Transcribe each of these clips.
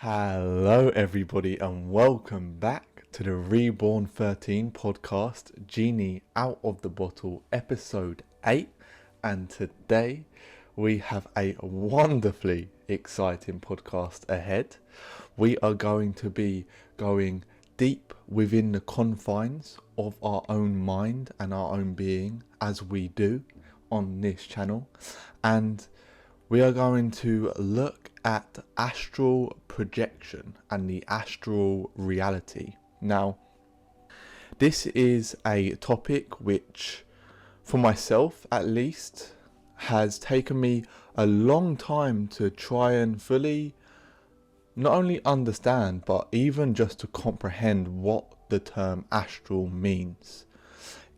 Hello, everybody, and welcome back to the Reborn 13 podcast, Genie Out of the Bottle, episode 8. And today we have a wonderfully exciting podcast ahead. We are going to be going deep within the confines of our own mind and our own being, as we do on this channel. And we are going to look at astral projection and the astral reality. Now, this is a topic which, for myself at least, has taken me a long time to try and fully not only understand, but even just to comprehend what the term astral means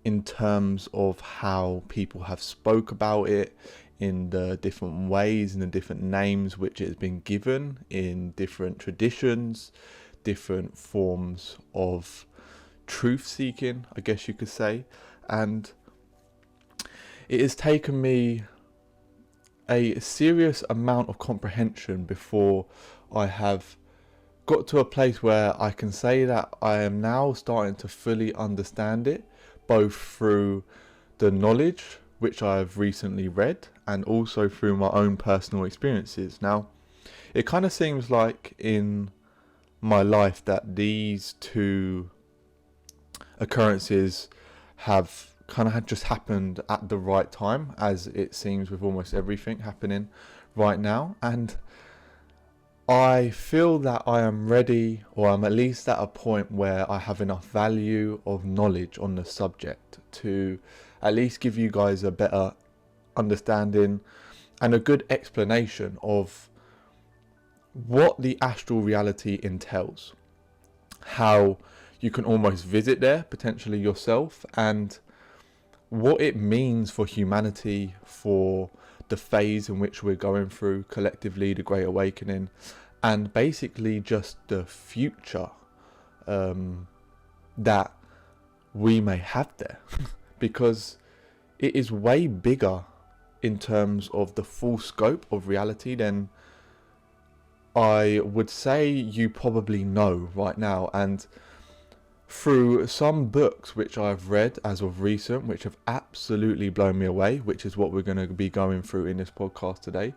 in terms of how people have spoke about it, in the different ways and the different names which it has been given in different traditions, different forms of truth seeking, I guess you could say. And it has taken me a serious amount of comprehension before I have got to a place where I can say that I am now starting to fully understand it, both through the knowledge which I've recently read and also through my own personal experiences. Now, it kind of seems like in my life that these two occurrences have kind of just happened at the right time, as it seems with almost everything happening right now. And I feel that I am ready, or I'm at least at a point where I have enough value of knowledge on the subject to at least give you guys a better understanding and a good explanation of what the astral reality entails, how you can almost visit there potentially yourself, and what it means for humanity, for the phase in which we're going through collectively, the Great Awakening, and basically just the future that we may have there. Because it is way bigger in terms of the full scope of reality than I would say you probably know right now. And through some books which I've read as of recent, which have absolutely blown me away, which is what we're going to be going through in this podcast today,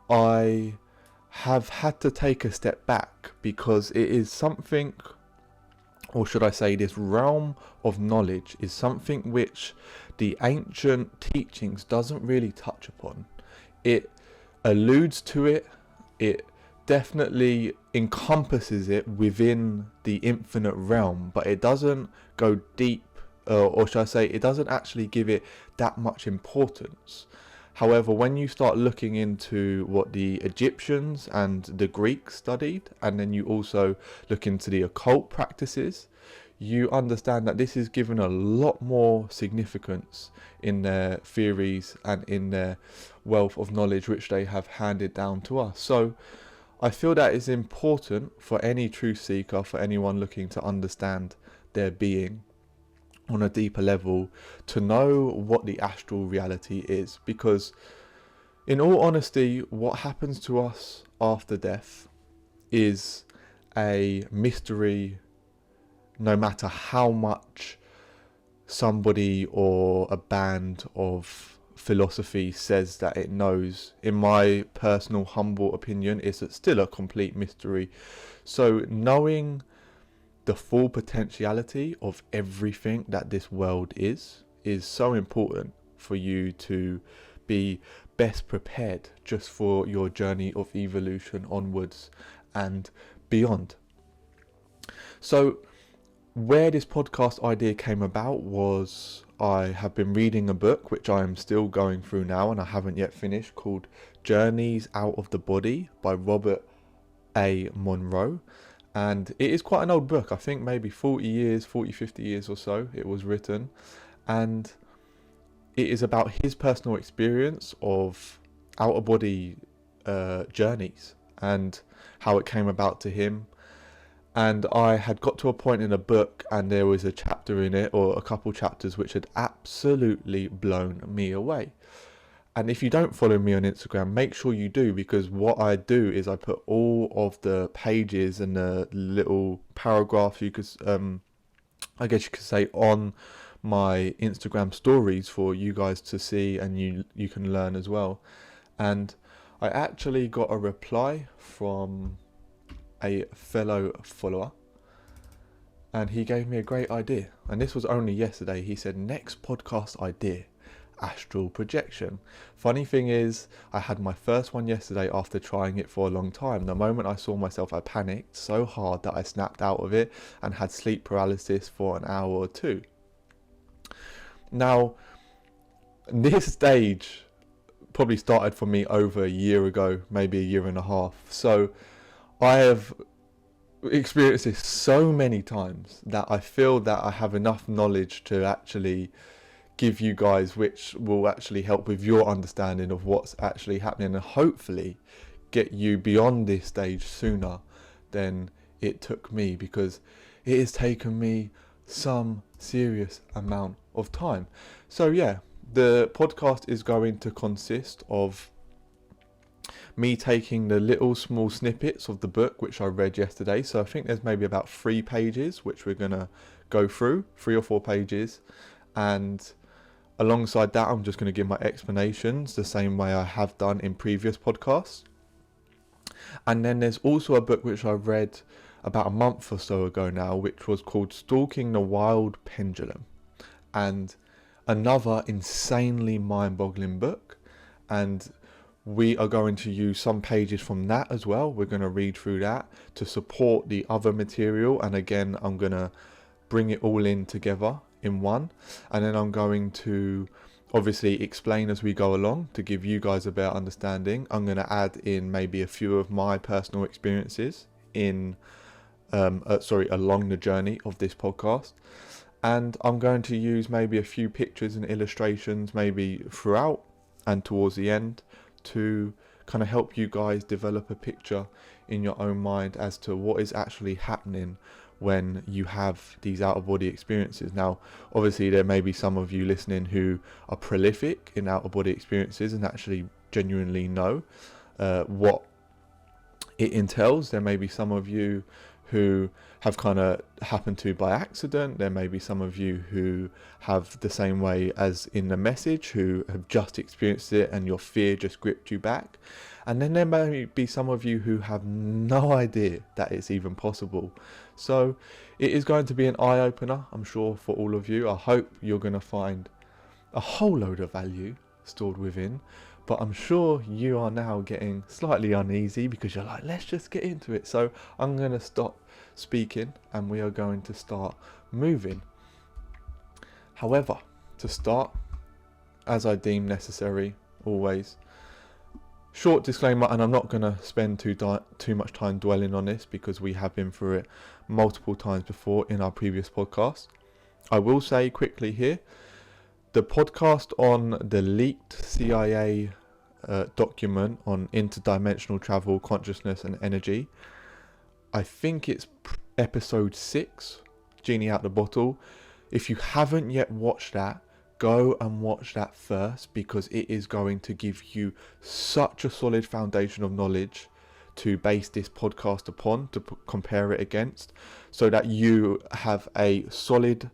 I have had to take a step back, because it is something, or should I say, this realm of knowledge is something which the ancient teachings doesn't really touch upon. It alludes to it, it definitely encompasses it within the infinite realm, but it doesn't go deep, or should I say, it doesn't actually give it that much importance. However, when you start looking into what the Egyptians and the Greeks studied, and then you also look into the occult practices, you understand that this is given a lot more significance in their theories and in their wealth of knowledge which they have handed down to us. So I feel that is important for any truth seeker, for anyone looking to understand their being on a deeper level, to know what the astral reality is. Because in all honesty, what happens to us after death is a mystery, no matter how much somebody or a band of philosophy says that it knows. In my personal humble opinion, it's still a complete mystery. So knowing the full potentiality of everything that this world is so important for you to be best prepared just for your journey of evolution onwards and beyond. So where this podcast idea came about was, I have been reading a book which I am still going through now and I haven't yet finished, called Journeys Out of the Body by Robert A. Monroe. And it is quite an old book. I think maybe 50 years or so it was written. And it is about his personal experience of out-of-body journeys and how it came about to him. And I had got to a point in a book, and there was a chapter in it, or a couple chapters, which had absolutely blown me away. And if you don't follow me on Instagram, make sure you do, because what I do is I put all of the pages and the little paragraphs, I guess you could say, on my Instagram stories for you guys to see, and you can learn as well. And I actually got a reply from a fellow follower, and he gave me a great idea. And this was only yesterday. He said, next podcast idea, astral projection. Funny thing is, I had my first one yesterday after trying it for a long time. The moment I saw myself, I panicked so hard that I snapped out of it and had sleep paralysis for an hour or two. Now, this stage probably started for me over a year ago, maybe a year and a half. So I have experienced this so many times that I feel that I have enough knowledge to actually give you guys, which will actually help with your understanding of what's actually happening, and hopefully get you beyond this stage sooner than it took me, because it has taken me some serious amount of time. So yeah, the podcast is going to consist of me taking the little small snippets of the book which I read yesterday. So I think there's maybe about 3 pages which we're gonna go through, 3 or 4 pages, and alongside that I'm just going to give my explanations the same way I have done in previous podcasts. And then there's also a book which I read about a month or so ago now, which was called Stalking the Wild Pendulum, and another insanely mind-boggling book. And we are going to use some pages from that as well. We're going to read through that to support the other material, and again I'm going to bring it all in together in one, and then I'm going to obviously explain as we go along to give you guys a better understanding. I'm going to add in maybe a few of my personal experiences in along the journey of this podcast, and I'm going to use maybe a few pictures and illustrations maybe throughout and towards the end to kind of help you guys develop a picture in your own mind as to what is actually happening when you have these out-of-body experiences. Now, obviously, there may be some of you listening who are prolific in out-of-body experiences and actually genuinely know what it entails. There may be some of you who have kind of happened to by accident. There may be some of you who have the same way as in the message, who have just experienced it and your fear just gripped you back. And then there may be some of you who have no idea that it's even possible. So it is going to be an eye-opener, I'm sure, for all of you. I hope you're going to find a whole load of value stored within. But I'm sure you are now getting slightly uneasy because you're like, let's just get into it. So I'm going to stop speaking and we are going to start moving. However, to start, as I deem necessary, always, short disclaimer, and I'm not going to spend too much time dwelling on this because we have been through it multiple times before in our previous podcast. I will say quickly here, the podcast on the leaked CIA document on interdimensional travel, consciousness and energy, I think it's episode 6, Genie out the bottle. If you haven't yet watched that, go and watch that first, because it is going to give you such a solid foundation of knowledge to base this podcast upon, to compare it against, so that you have a solid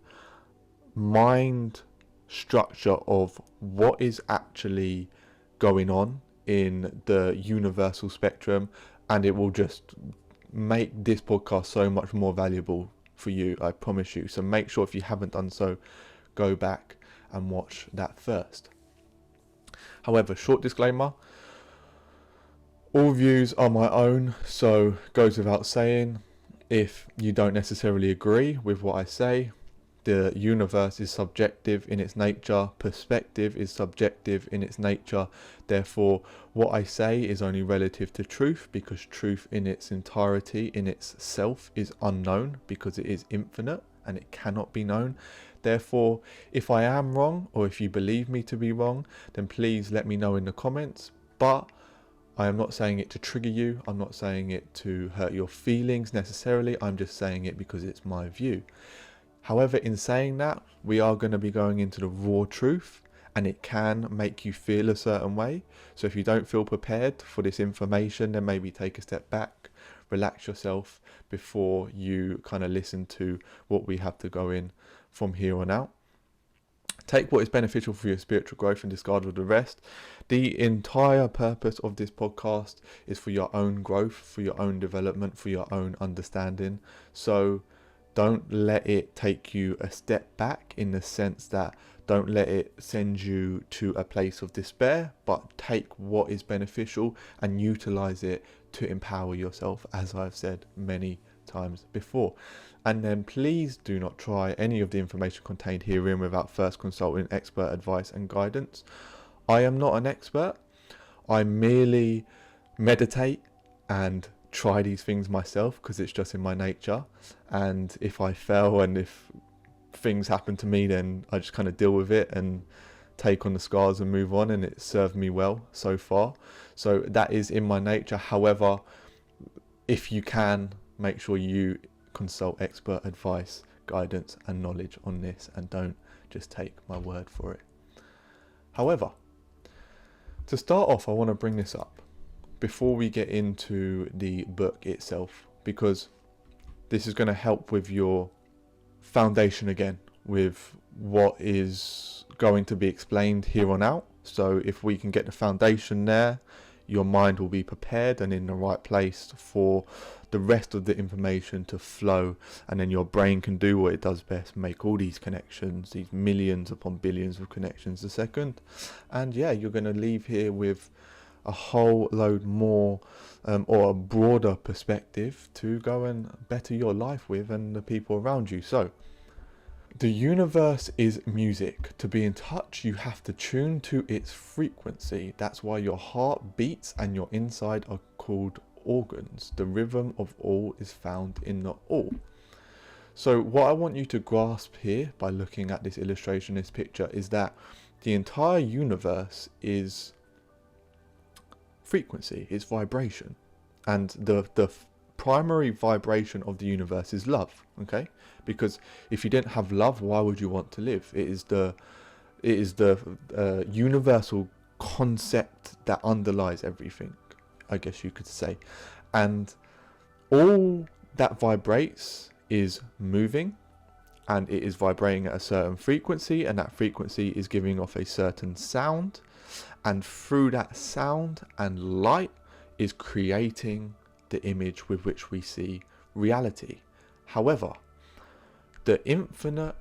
mind structure of what is actually going on in the universal spectrum, and it will just make this podcast so much more valuable for you, I promise you. So make sure, if you haven't done so, go back and watch that first. However, short disclaimer, all views are my own, so goes without saying, if you don't necessarily agree with what I say, the universe is subjective in its nature, perspective is subjective in its nature, therefore what I say is only relative to truth, because truth in its entirety, in itself, is unknown, because it is infinite and it cannot be known. Therefore, if I am wrong, or if you believe me to be wrong, then please let me know in the comments. But I am not saying it to trigger you, I'm not saying it to hurt your feelings necessarily, I'm just saying it because it's my view. However, in saying that, we are going to be going into the raw truth, and it can make you feel a certain way. So if you don't feel prepared for this information, then maybe take a step back, relax yourself before you kind of listen to what we have to go in from here on out. Take what is beneficial for your spiritual growth and discard all the rest. The entire purpose of this podcast is for your own growth, for your own development, for your own understanding. So don't let it take you a step back, in the sense that don't let it send you to a place of despair, but take what is beneficial and utilize it to empower yourself, as I've said many times before. And then please do not try any of the information contained herein without first consulting expert advice and guidance. I am not an expert. I merely meditate and try these things myself because it's just in my nature. And if I fail and if things happen to me, then I just kind of deal with it and take on the scars and move on, and it served me well so far. So that is in my nature. However, if you can, make sure you consult expert advice, guidance and knowledge on this, and don't just take my word for it. However, to start off, I want to bring this up before we get into the book itself, because this is going to help with your foundation again, with what is going to be explained here on out. So if we can get the foundation there, your mind will be prepared and in the right place for the rest of the information to flow, and then your brain can do what it does best, make all these connections, these millions upon billions of connections a second. And yeah, you're going to leave here with a whole load more or a broader perspective to go and better your life with and the people around you. So the universe is music. To be in touch, you have to tune to its frequency. That's why your heart beats and your inside are called organs. The rhythm of all is found in the all. So what I want you to grasp here by looking at this illustration, this picture, is that the entire universe is frequency, is vibration. And the primary vibration of the universe is love, okay? Because if you didn't have love, why would you want to live? It is the universal concept that underlies everything, I guess you could say. And all that vibrates is moving, and it is vibrating at a certain frequency, and that frequency is giving off a certain sound, and through that sound and light is creating the image with which we see reality. However, the infinite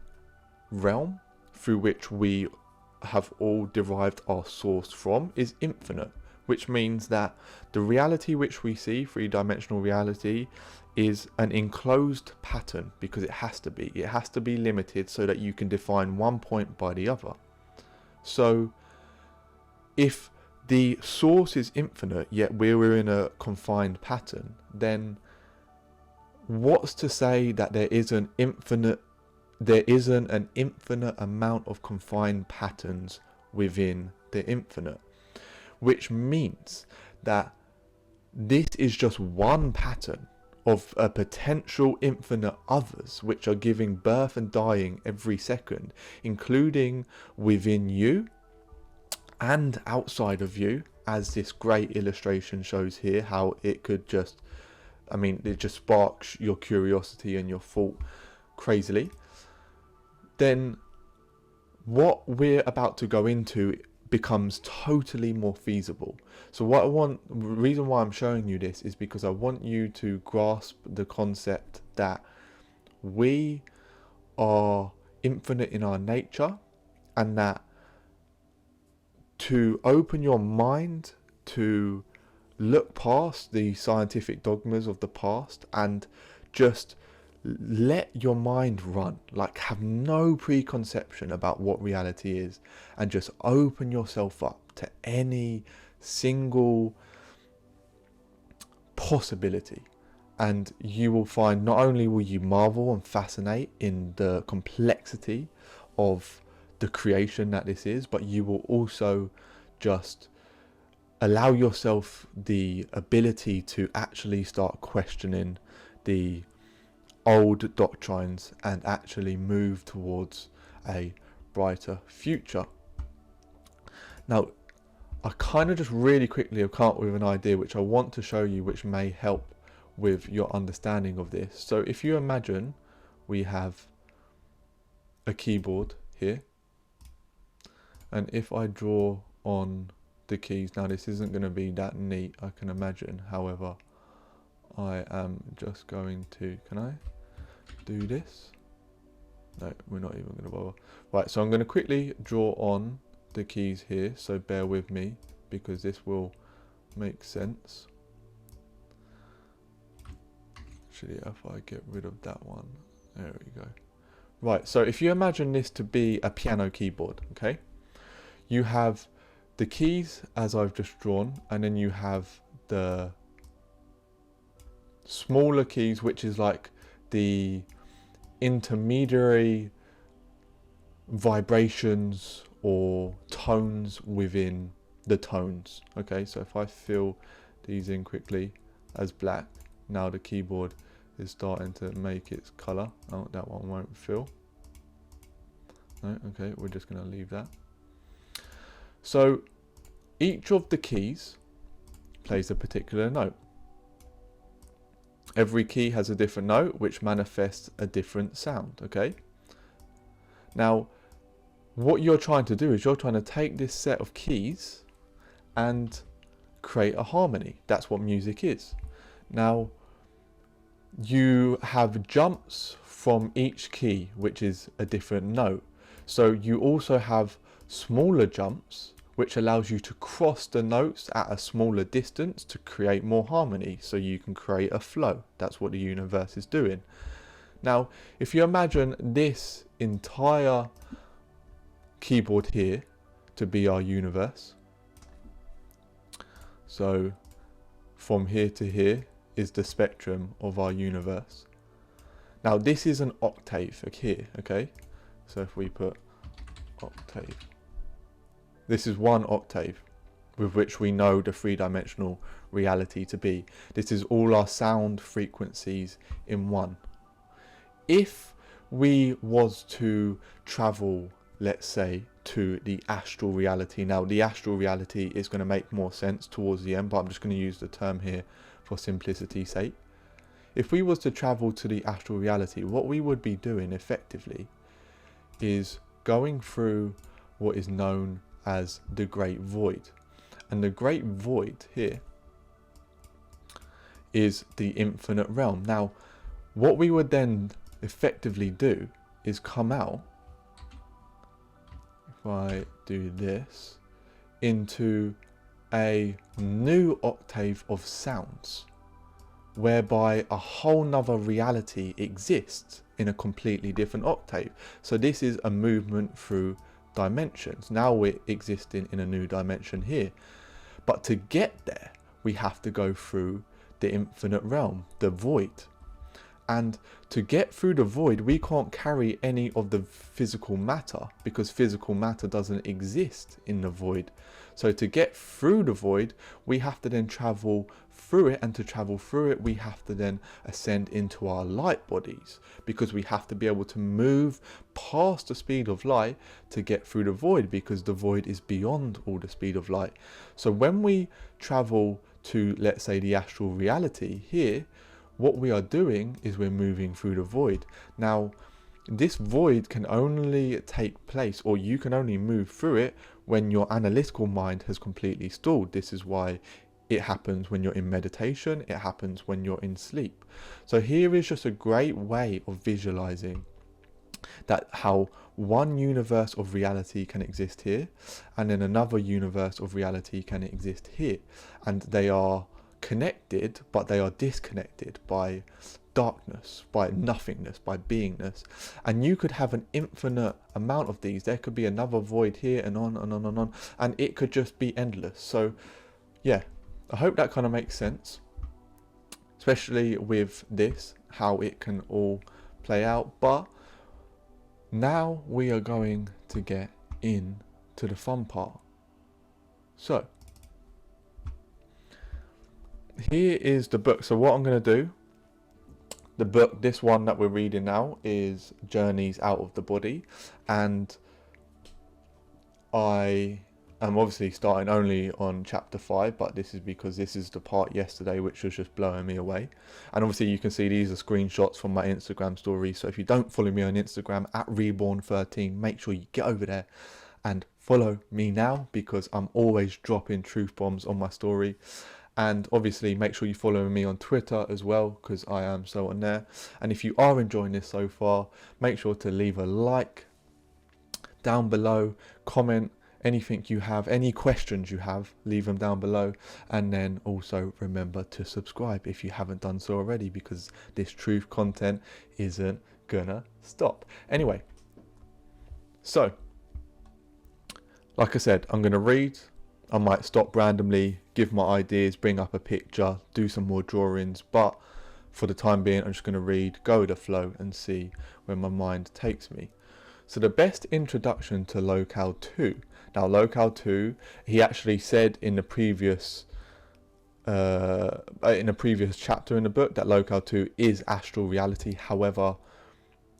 realm through which we have all derived our source from is infinite, which means that the reality which we see, three-dimensional reality, is an enclosed pattern, because it has to be. It has to be limited so that you can define one point by the other. So if the source is infinite, yet we're in a confined pattern, then what's to say that there isn't an infinite amount of confined patterns within the infinite? Which means that this is just one pattern of a potential infinite others which are giving birth and dying every second, including within you and outside of you, as this great illustration shows here, how it could just, it just sparks your curiosity and your thought crazily. Then what we're about to go into becomes totally more feasible. So the reason why I'm showing you this is because I want you to grasp the concept that we are infinite in our nature, and that to open your mind to look past the scientific dogmas of the past and just let your mind run, like have no preconception about what reality is, and just open yourself up to any single possibility, and you will find not only will you marvel and fascinate in the complexity of the creation that this is, but you will also just allow yourself the ability to actually start questioning the old doctrines and actually move towards a brighter future. Now, I kind of just really quickly have come up with an idea which I want to show you, which may help with your understanding of this. So if you imagine we have a keyboard here, and if I draw on the keys, now this isn't going to be that neat, I can imagine. However, I am just going to, can I do this? No, we're not even going to bother. Right, so I'm going to quickly draw on the keys here, so bear with me because this will make sense. Actually, if I get rid of that one, there we go. Right, so if you imagine this to be a piano keyboard, okay, you have the keys as I've just drawn, and then you have the smaller keys, which is like the intermediary vibrations or tones within the tones. Okay, so if I fill these in quickly as black, now the keyboard is starting to make its color. Oh, that one won't fill. No, okay, we're just going to leave that. So each of the keys plays a particular note. Every key has a different note which manifests a different sound, okay? Now, what you're trying to do is you're trying to take this set of keys and create a harmony. That's what music is. Now, you have jumps from each key, which is a different note. So you also have smaller jumps, which allows you to cross the notes at a smaller distance to create more harmony, so you can create a flow. That's what the universe is doing. Now, if you imagine this entire keyboard here to be our universe, so from here to here is the spectrum of our universe. Now, this is an octave here, okay? So if we put octave, this is one octave with which we know the three-dimensional reality to be. This is all our sound frequencies in one. If we was to travel, let's say, to the astral reality, now the astral reality is going to make more sense towards the end, but I'm just going to use the term here for simplicity's sake. If we was to travel to the astral reality, what we would be doing effectively is going through what is known as the Great Void. And the Great Void here is the infinite realm. Now, what we would then effectively do is come out, if I do this, into a new octave of sounds, whereby a whole nother reality exists in a completely different octave. So this is a movement through dimensions. Now we're existing in a new dimension here. But to get there, we have to go through the infinite realm, the void. And to get through the void, we can't carry any of the physical matter because physical matter doesn't exist in the void. So to get through the void, we have to then travel through it, and to travel through it, we have to then ascend into our light bodies, because we have to be able to move past the speed of light to get through the void, because the void is beyond all the speed of light. So when we travel to, let's say, the astral reality here, what we are doing is we're moving through the void. Now, this void can only take place, or you can only move through it, when your analytical mind has completely stalled. This is why it happens when you're in meditation, it happens when you're in sleep. So here is just a great way of visualizing that, how one universe of reality can exist here, and then another universe of reality can exist here. And they are connected, but they are disconnected by darkness, by nothingness, by beingness. And you could have an infinite amount of these. There could be another void here, and on and on and on, and it could just be endless. So yeah, I hope that kind of makes sense, especially with this, how it can all play out. But now we are going to get into the fun part. So here is the book. So what I'm going to do, the book, this one that we're reading now, is Journeys Out of the Body, and I I'm obviously starting only on chapter 5, but this is because this is the part yesterday which was just blowing me away. And obviously you can see these are screenshots from my Instagram story. So if you don't follow me on Instagram at Reborn13, make sure you get over there and follow me now, because I'm always dropping truth bombs on my story. And obviously make sure you follow me on Twitter as well, because I am so on there. And if you are enjoying this so far, make sure to leave a like down below, comment anything you have, any questions you have, leave them down below. And then also remember to subscribe if you haven't done so already, because this truth content isn't gonna stop. Anyway, so like I said, I'm gonna read. I might stop randomly, give my ideas, bring up a picture, do some more drawings, but for the time being I'm just going to read, go with the flow and see where my mind takes me. So the best introduction to Locale 2. Now Locale 2, he actually said in the previous chapter in the book that Locale 2 is astral reality. However,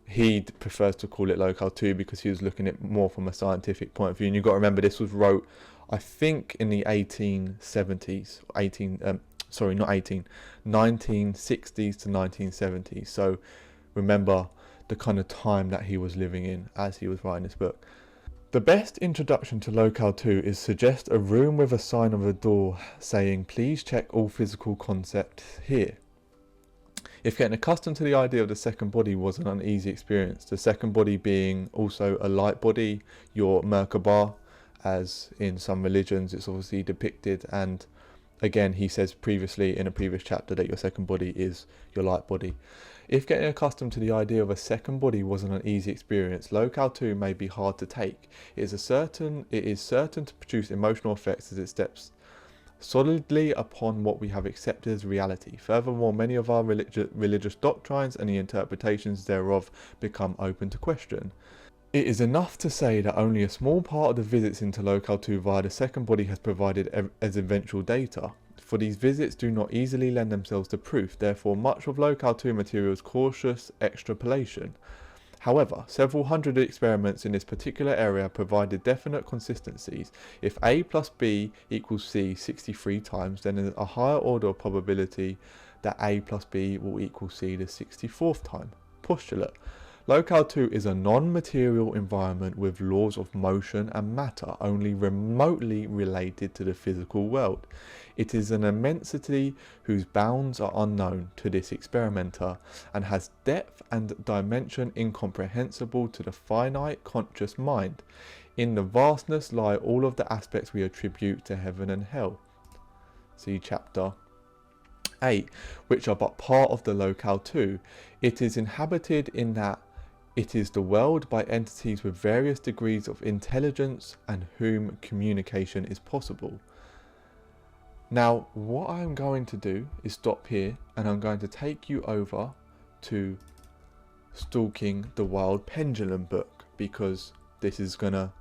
he prefers to call it Locale 2 because he was looking at it more from a scientific point of view. And you've got to remember, this was wrote, I think, in the 1960s to 1970s. So remember the kind of time that he was living in as he was writing this book. The best introduction to Locale 2 is suggest a room with a sign of a door saying, please check all physical concepts here. If getting accustomed to the idea of the second body was an uneasy experience, the second body being also a light body, your Merkaba, as in some religions it's obviously depicted. And again, he says previously in a previous chapter that your second body is your light body. If getting accustomed to the idea of a second body was an uneasy experience, Locale 2 may be hard to take. It is certain to produce emotional effects as it steps solidly upon what we have accepted as reality. Furthermore, many of our religious doctrines and the interpretations thereof become open to question. It is enough to say that only a small part of the visits into Locale 2 via the second body has provided as eventual data, for these visits do not easily lend themselves to proof. Therefore, much of Locale 2 material is cautious extrapolation. However, several hundred experiments in this particular area provided definite consistencies. If A plus B equals C 63 times, then there's a higher order of probability that A plus B will equal C the 64th time. Postulate. Locale 2 is a non-material environment with laws of motion and matter only remotely related to the physical world. It is an immensity whose bounds are unknown to this experimenter and has depth and dimension incomprehensible to the finite conscious mind. In the vastness lie all of the aspects we attribute to heaven and hell. See chapter 8, which are but part of the Locale 2. It is inhabited in that it is the world by entities with various degrees of intelligence and whom communication is possible. Now, what I'm going to do is stop here and I'm going to take you over to Stalking the Wild Pendulum book, because that is gonna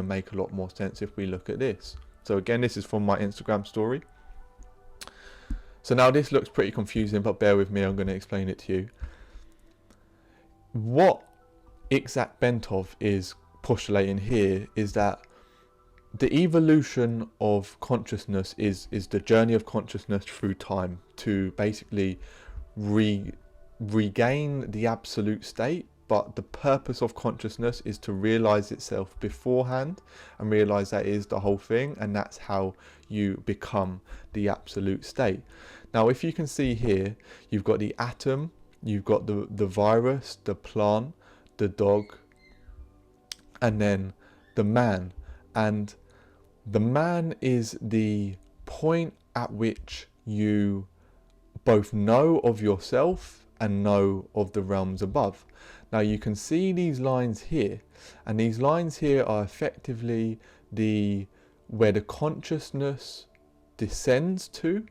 make a lot more sense if we look at this. So again, this is from my Instagram story. So now this looks pretty confusing, but bear with me, I'm going to explain it to you. What Isaac Bentov is postulating here is that the evolution of consciousness is the journey of consciousness through time to basically regain the absolute state, but the purpose of consciousness is to realize itself beforehand and realize that is the whole thing, and that's how you become the absolute state. Now, if you can see here, you've got the atom, you've got the virus, the plant, the dog, and then the man. And the man is the point at which you both know of yourself and know of the realms above. Now you can see these lines here, and these lines here are effectively where the consciousness descends to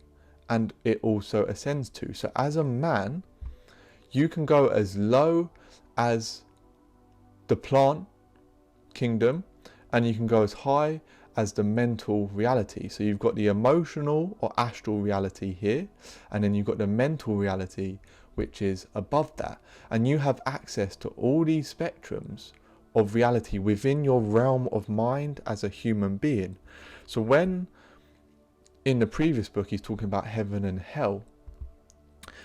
and it also ascends to. So as a man, you can go as low as the plant kingdom and you can go as high as the mental reality. So you've got the emotional or astral reality here, and then you've got the mental reality which is above that, and you have access to all these spectrums of reality within your realm of mind as a human being. So when in the previous book he's talking about heaven and hell,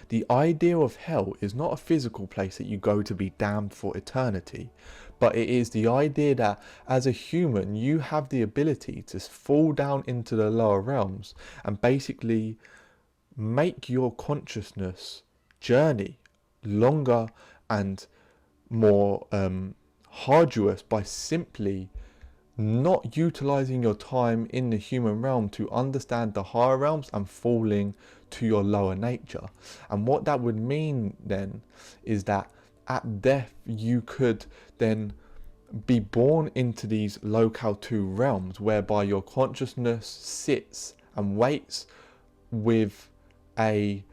the idea of hell is not a physical place that you go to be damned for eternity, but it is the idea that as a human you have the ability to fall down into the lower realms and basically make your consciousness journey longer and more arduous by simply not utilizing your time in the human realm to understand the higher realms and falling to your lower nature. And what that would mean then is that at death you could then be born into these locale 2 realms whereby your consciousness sits and waits with a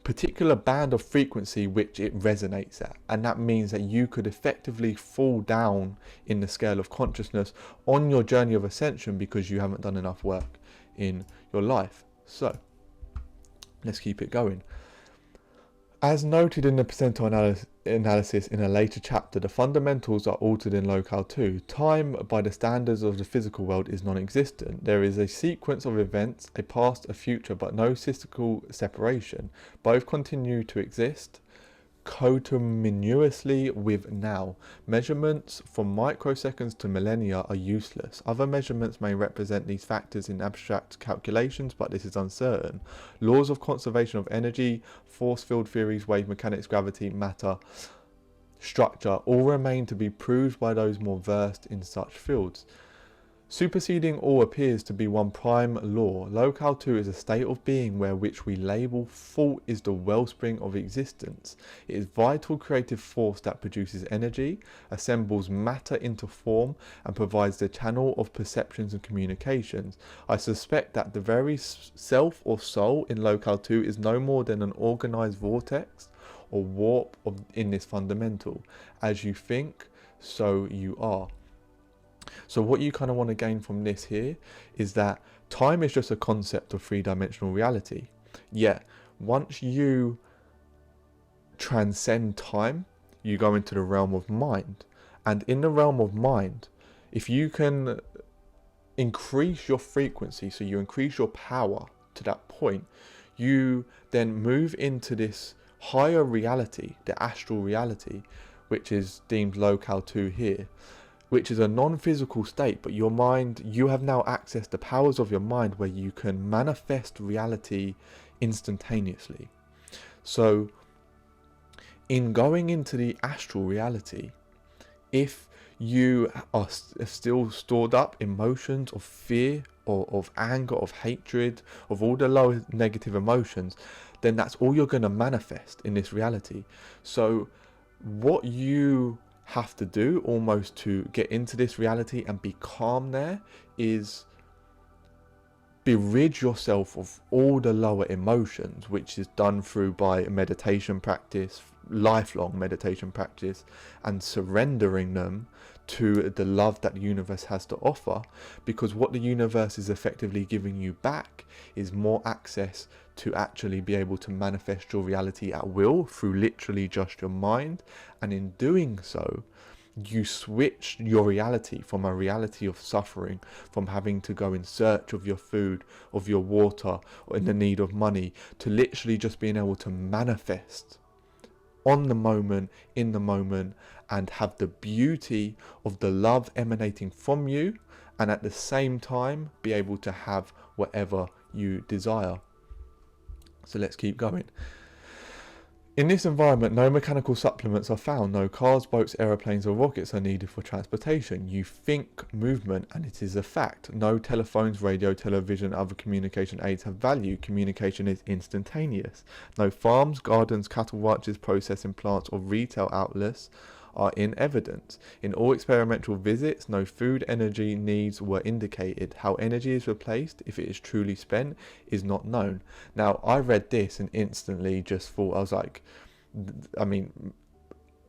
particular band of frequency which it resonates at, and that means that you could effectively fall down in the scale of consciousness on your journey of ascension because you haven't done enough work in your life. So let's keep it going. As noted in the percentile analysis in a later chapter, the fundamentals are altered in locale 2. Time, by the standards of the physical world, is non-existent. There is a sequence of events, a past, a future, but no physical separation. Both continue to exist coterminously with now. Measurements from microseconds to millennia are useless. Other measurements may represent these factors in abstract calculations, but this is uncertain. Laws of conservation of energy, force field theories, wave mechanics, gravity, matter, structure all remain to be proved by those more versed in such fields. Superseding all appears to be one prime law. Locale 2 is a state of being where which we label thought is the wellspring of existence. It is vital creative force that produces energy, assembles matter into form, and provides the channel of perceptions and communications. I suspect that the very self or soul in locale 2 is no more than an organized vortex or warp in this fundamental. As you think, so you are. So what you kind of want to gain from this here is that time is just a concept of three-dimensional reality. Yet, once you transcend time, you go into the realm of mind. And in the realm of mind, if you can increase your frequency, so you increase your power to that point, you then move into this higher reality, the astral reality, which is deemed locale 2 here, which is a non-physical state, but your mind, you have now accessed the powers of your mind where you can manifest reality instantaneously. So in going into the astral reality, if you are still stored up emotions of fear or of anger, of hatred, of all the low negative emotions, then that's all you're going to manifest in this reality. So what you have to do almost to get into this reality and be calm there is rid yourself of all the lower emotions, which is done through by meditation practice, lifelong meditation practice, and surrendering them to the love that the universe has to offer, because what the universe is effectively giving you back is more access to actually be able to manifest your reality at will through literally just your mind. And in doing so, you switch your reality from a reality of suffering, from having to go in search of your food, of your water, or in the need of money, to literally just being able to manifest on the moment, in the moment, and have the beauty of the love emanating from you, and at the same time be able to have whatever you desire. So let's keep going. In this environment, no mechanical supplements are found. No cars, boats, aeroplanes or rockets are needed for transportation. You think movement and it is a fact. No telephones, radio, television, other communication aids have value. Communication is instantaneous. No farms, gardens, cattle ranches, processing plants or retail outlets are in evidence. In all experimental visits, no food energy needs were indicated. How energy is replaced, if it is truly spent, is not known. Now, I read this and instantly just thought, I was like, I mean,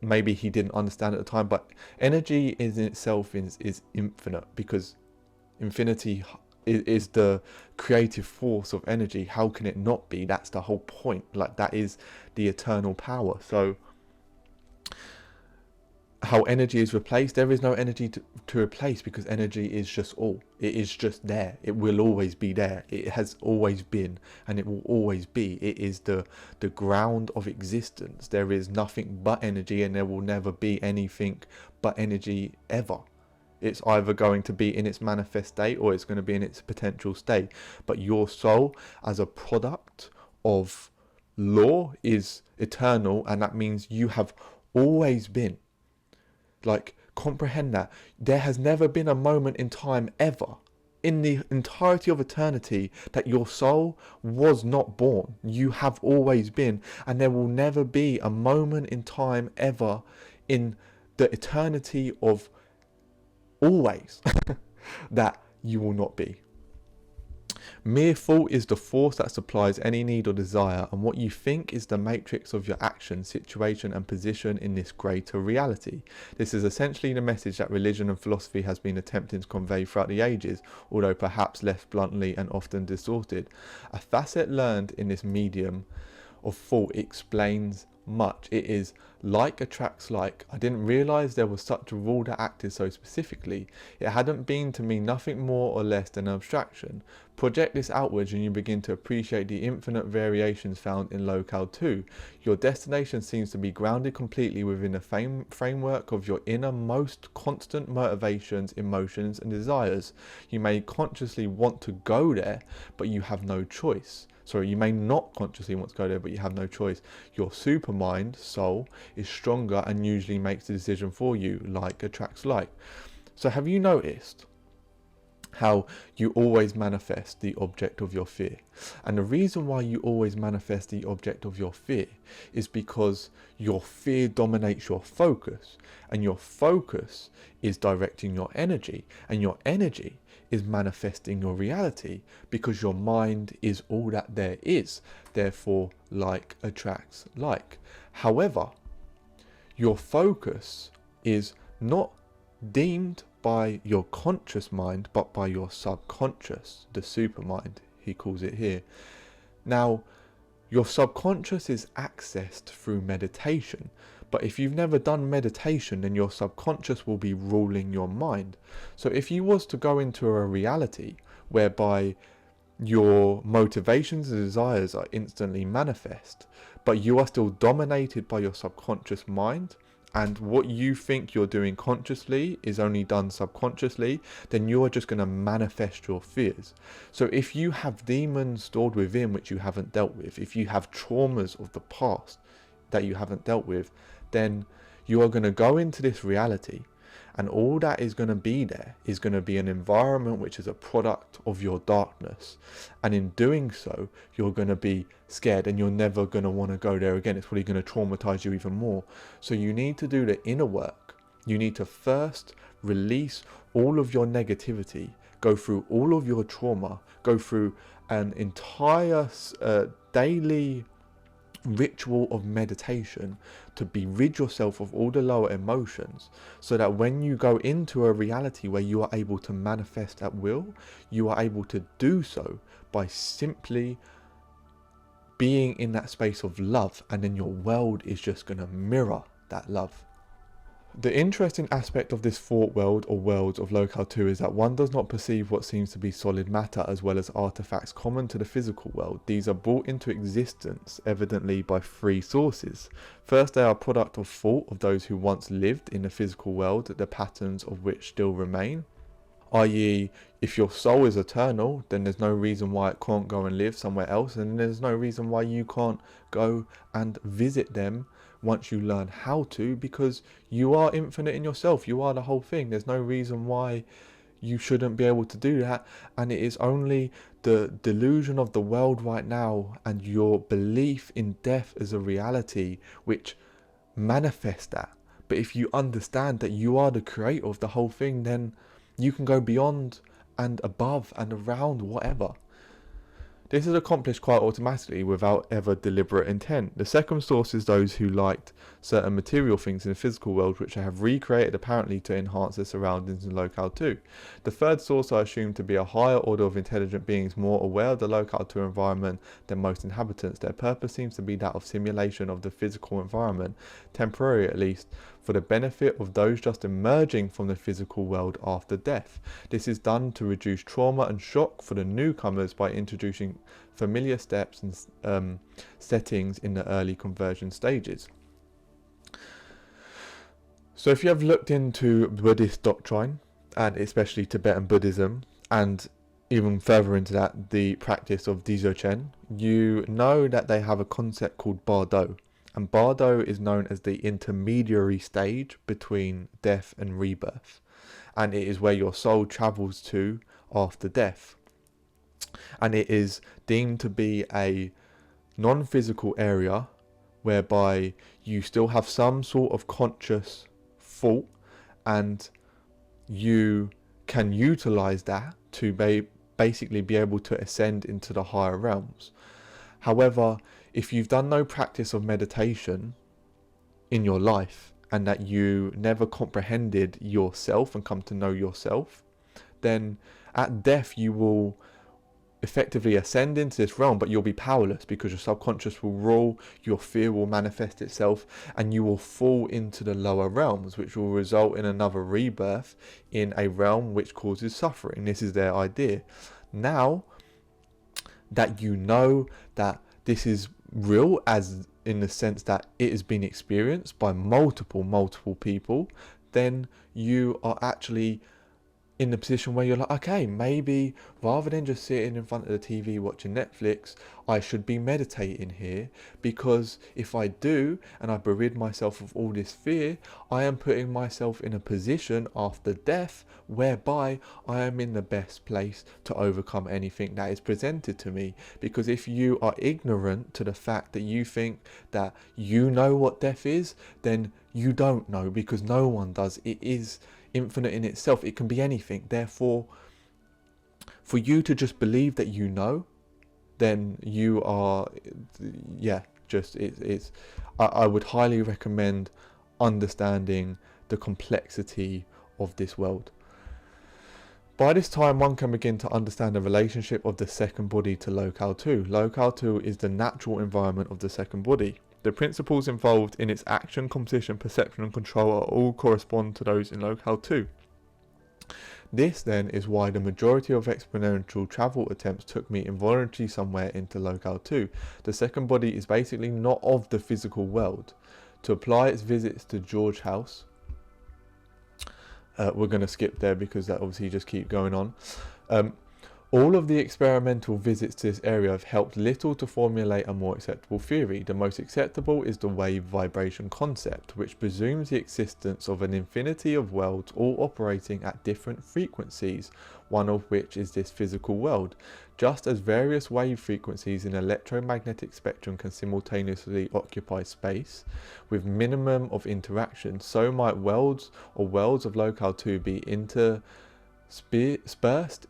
maybe he didn't understand at the time, but energy in itself is infinite, because infinity is the creative force of energy. How can it not be? That's the whole point. Like, that is the eternal power. So how energy is replaced, there is no energy to replace, because energy is just all. It is just there. It will always be there. It has always been, and it will always be. It is the ground of existence. There is nothing but energy, and there will never be anything but energy ever. It's either going to be in its manifest state, or it's going to be in its potential state. But your soul, as a product of law, is eternal, and that means you have always been. Like, comprehend that. There has never been a moment in time ever, in the entirety of eternity, that your soul was not born. You have always been, and there will never be a moment in time ever in the eternity of always that you will not be. Mere thought is the force that supplies any need or desire, and what you think is the matrix of your action, situation and position in this greater reality. This is essentially the message that religion and philosophy has been attempting to convey throughout the ages, although perhaps less bluntly and often distorted. A facet learned in this medium of thought explains much. It is like attracts like. I didn't realise there was such a rule that acted so specifically. It hadn't been to me nothing more or less than an abstraction. Project this outwards and you begin to appreciate the infinite variations found in locale 2. Your destination seems to be grounded completely within the framework of your inner most constant motivations, emotions and desires. You may consciously want to go there, but you have no choice. Sorry, you may not consciously want to go there, but you have no choice. Your supermind, soul, is stronger and usually makes the decision for you, like attracts like. So have you noticed how you always manifest the object of your fear? And the reason why you always manifest the object of your fear is because your fear dominates your focus, and your focus is directing your energy, and your energy is manifesting your reality, because your mind is all that there is. Therefore, like attracts like. However, your focus is not deemed by your conscious mind, but by your subconscious, the supermind, he calls it here. Now, your subconscious is accessed through meditation, but if you've never done meditation, then your subconscious will be ruling your mind. So if you was to go into a reality whereby your motivations and desires are instantly manifest, but you are still dominated by your subconscious mind, and what you think you're doing consciously is only done subconsciously, then you are just going to manifest your fears. So if you have demons stored within which you haven't dealt with, if you have traumas of the past that you haven't dealt with, then you are going to go into this reality, and all that is going to be there is going to be an environment which is a product of your darkness. And in doing so, you're going to be scared, and you're never going to want to go there again. It's probably going to traumatize you even more. So you need to do the inner work. You need to first release all of your negativity, go through all of your trauma, go through an entire daily ritual of meditation to rid yourself of all the lower emotions, so that when you go into a reality where you are able to manifest at will, you are able to do so by simply being in that space of love, and then your world is just going to mirror that love. The interesting aspect of this thought world, or worlds of locale 2, is that one does not perceive what seems to be solid matter as well as artifacts common to the physical world. These are brought into existence evidently by three sources. First, they are a product of thought of those who once lived in the physical world, the patterns of which still remain. I.e., if your soul is eternal, then there's no reason why it can't go and live somewhere else, and there's no reason why you can't go and visit them once you learn how to, because you are infinite in yourself. You are the whole thing. There's no reason why you shouldn't be able to do that, and it is only the delusion of the world right now and your belief in death as a reality which manifests that. But if you understand that you are the creator of the whole thing, then you can go beyond and above and around whatever. This is accomplished quite automatically without ever deliberate intent. The second source is those who liked certain material things in the physical world which they have recreated apparently to enhance their surroundings in locale 2. The third source I assume to be a higher order of intelligent beings more aware of the locale 2 environment than most inhabitants. Their purpose seems to be that of simulation of the physical environment, temporary at least, for the benefit of those just emerging from the physical world after death. This is done to reduce trauma and shock for the newcomers by introducing familiar steps and settings in the early conversion stages. So if you have looked into Buddhist doctrine, and especially Tibetan Buddhism, and even further into that, the practice of Dzogchen, you know that they have a concept called Bardo. And Bardo is known as the intermediary stage between death and rebirth. And it is where your soul travels to after death. And it is deemed to be a non-physical area whereby you still have some sort of conscious thought, and you can utilize that to basically be able to ascend into the higher realms. However, if you've done no practice of meditation in your life, and that you never comprehended yourself and come to know yourself, then at death you will effectively ascend into this realm, but you'll be powerless because your subconscious will rule, your fear will manifest itself, and you will fall into the lower realms, which will result in another rebirth in a realm which causes suffering. This is their idea. Now that you know that this is real, as in the sense that it has been experienced by multiple people, then you are actually in the position where you're like, okay, maybe rather than just sitting in front of the TV watching Netflix, I should be meditating here, because if I do and I berid myself of all this fear, I am putting myself in a position after death whereby I am in the best place to overcome anything that is presented to me. Because if you are ignorant to the fact that you think that you know what death is, then you don't know, because no one does. It is infinite in itself. It can be anything. Therefore, for you to just believe that you know, then you are, I would highly recommend understanding the complexity of this world. By this time, one can begin to understand the relationship of the second body to Locale 2. Locale 2 is the natural environment of the second body. The principles involved in its action, composition, perception and control are all correspond to those in Locale 2. This then is why the majority of exponential travel attempts took me involuntarily somewhere into Locale 2. The second body is basically not of the physical world. To apply its visits to George House, we're going to skip there because that obviously just keep going on. All of the experimental visits to this area have helped little to formulate a more acceptable theory. The most acceptable is the wave vibration concept, which presumes the existence of an infinity of worlds all operating at different frequencies, one of which is this physical world. Just as various wave frequencies in electromagnetic spectrum can simultaneously occupy space with minimum of interaction, so might worlds or worlds of Locale 2 be interspersed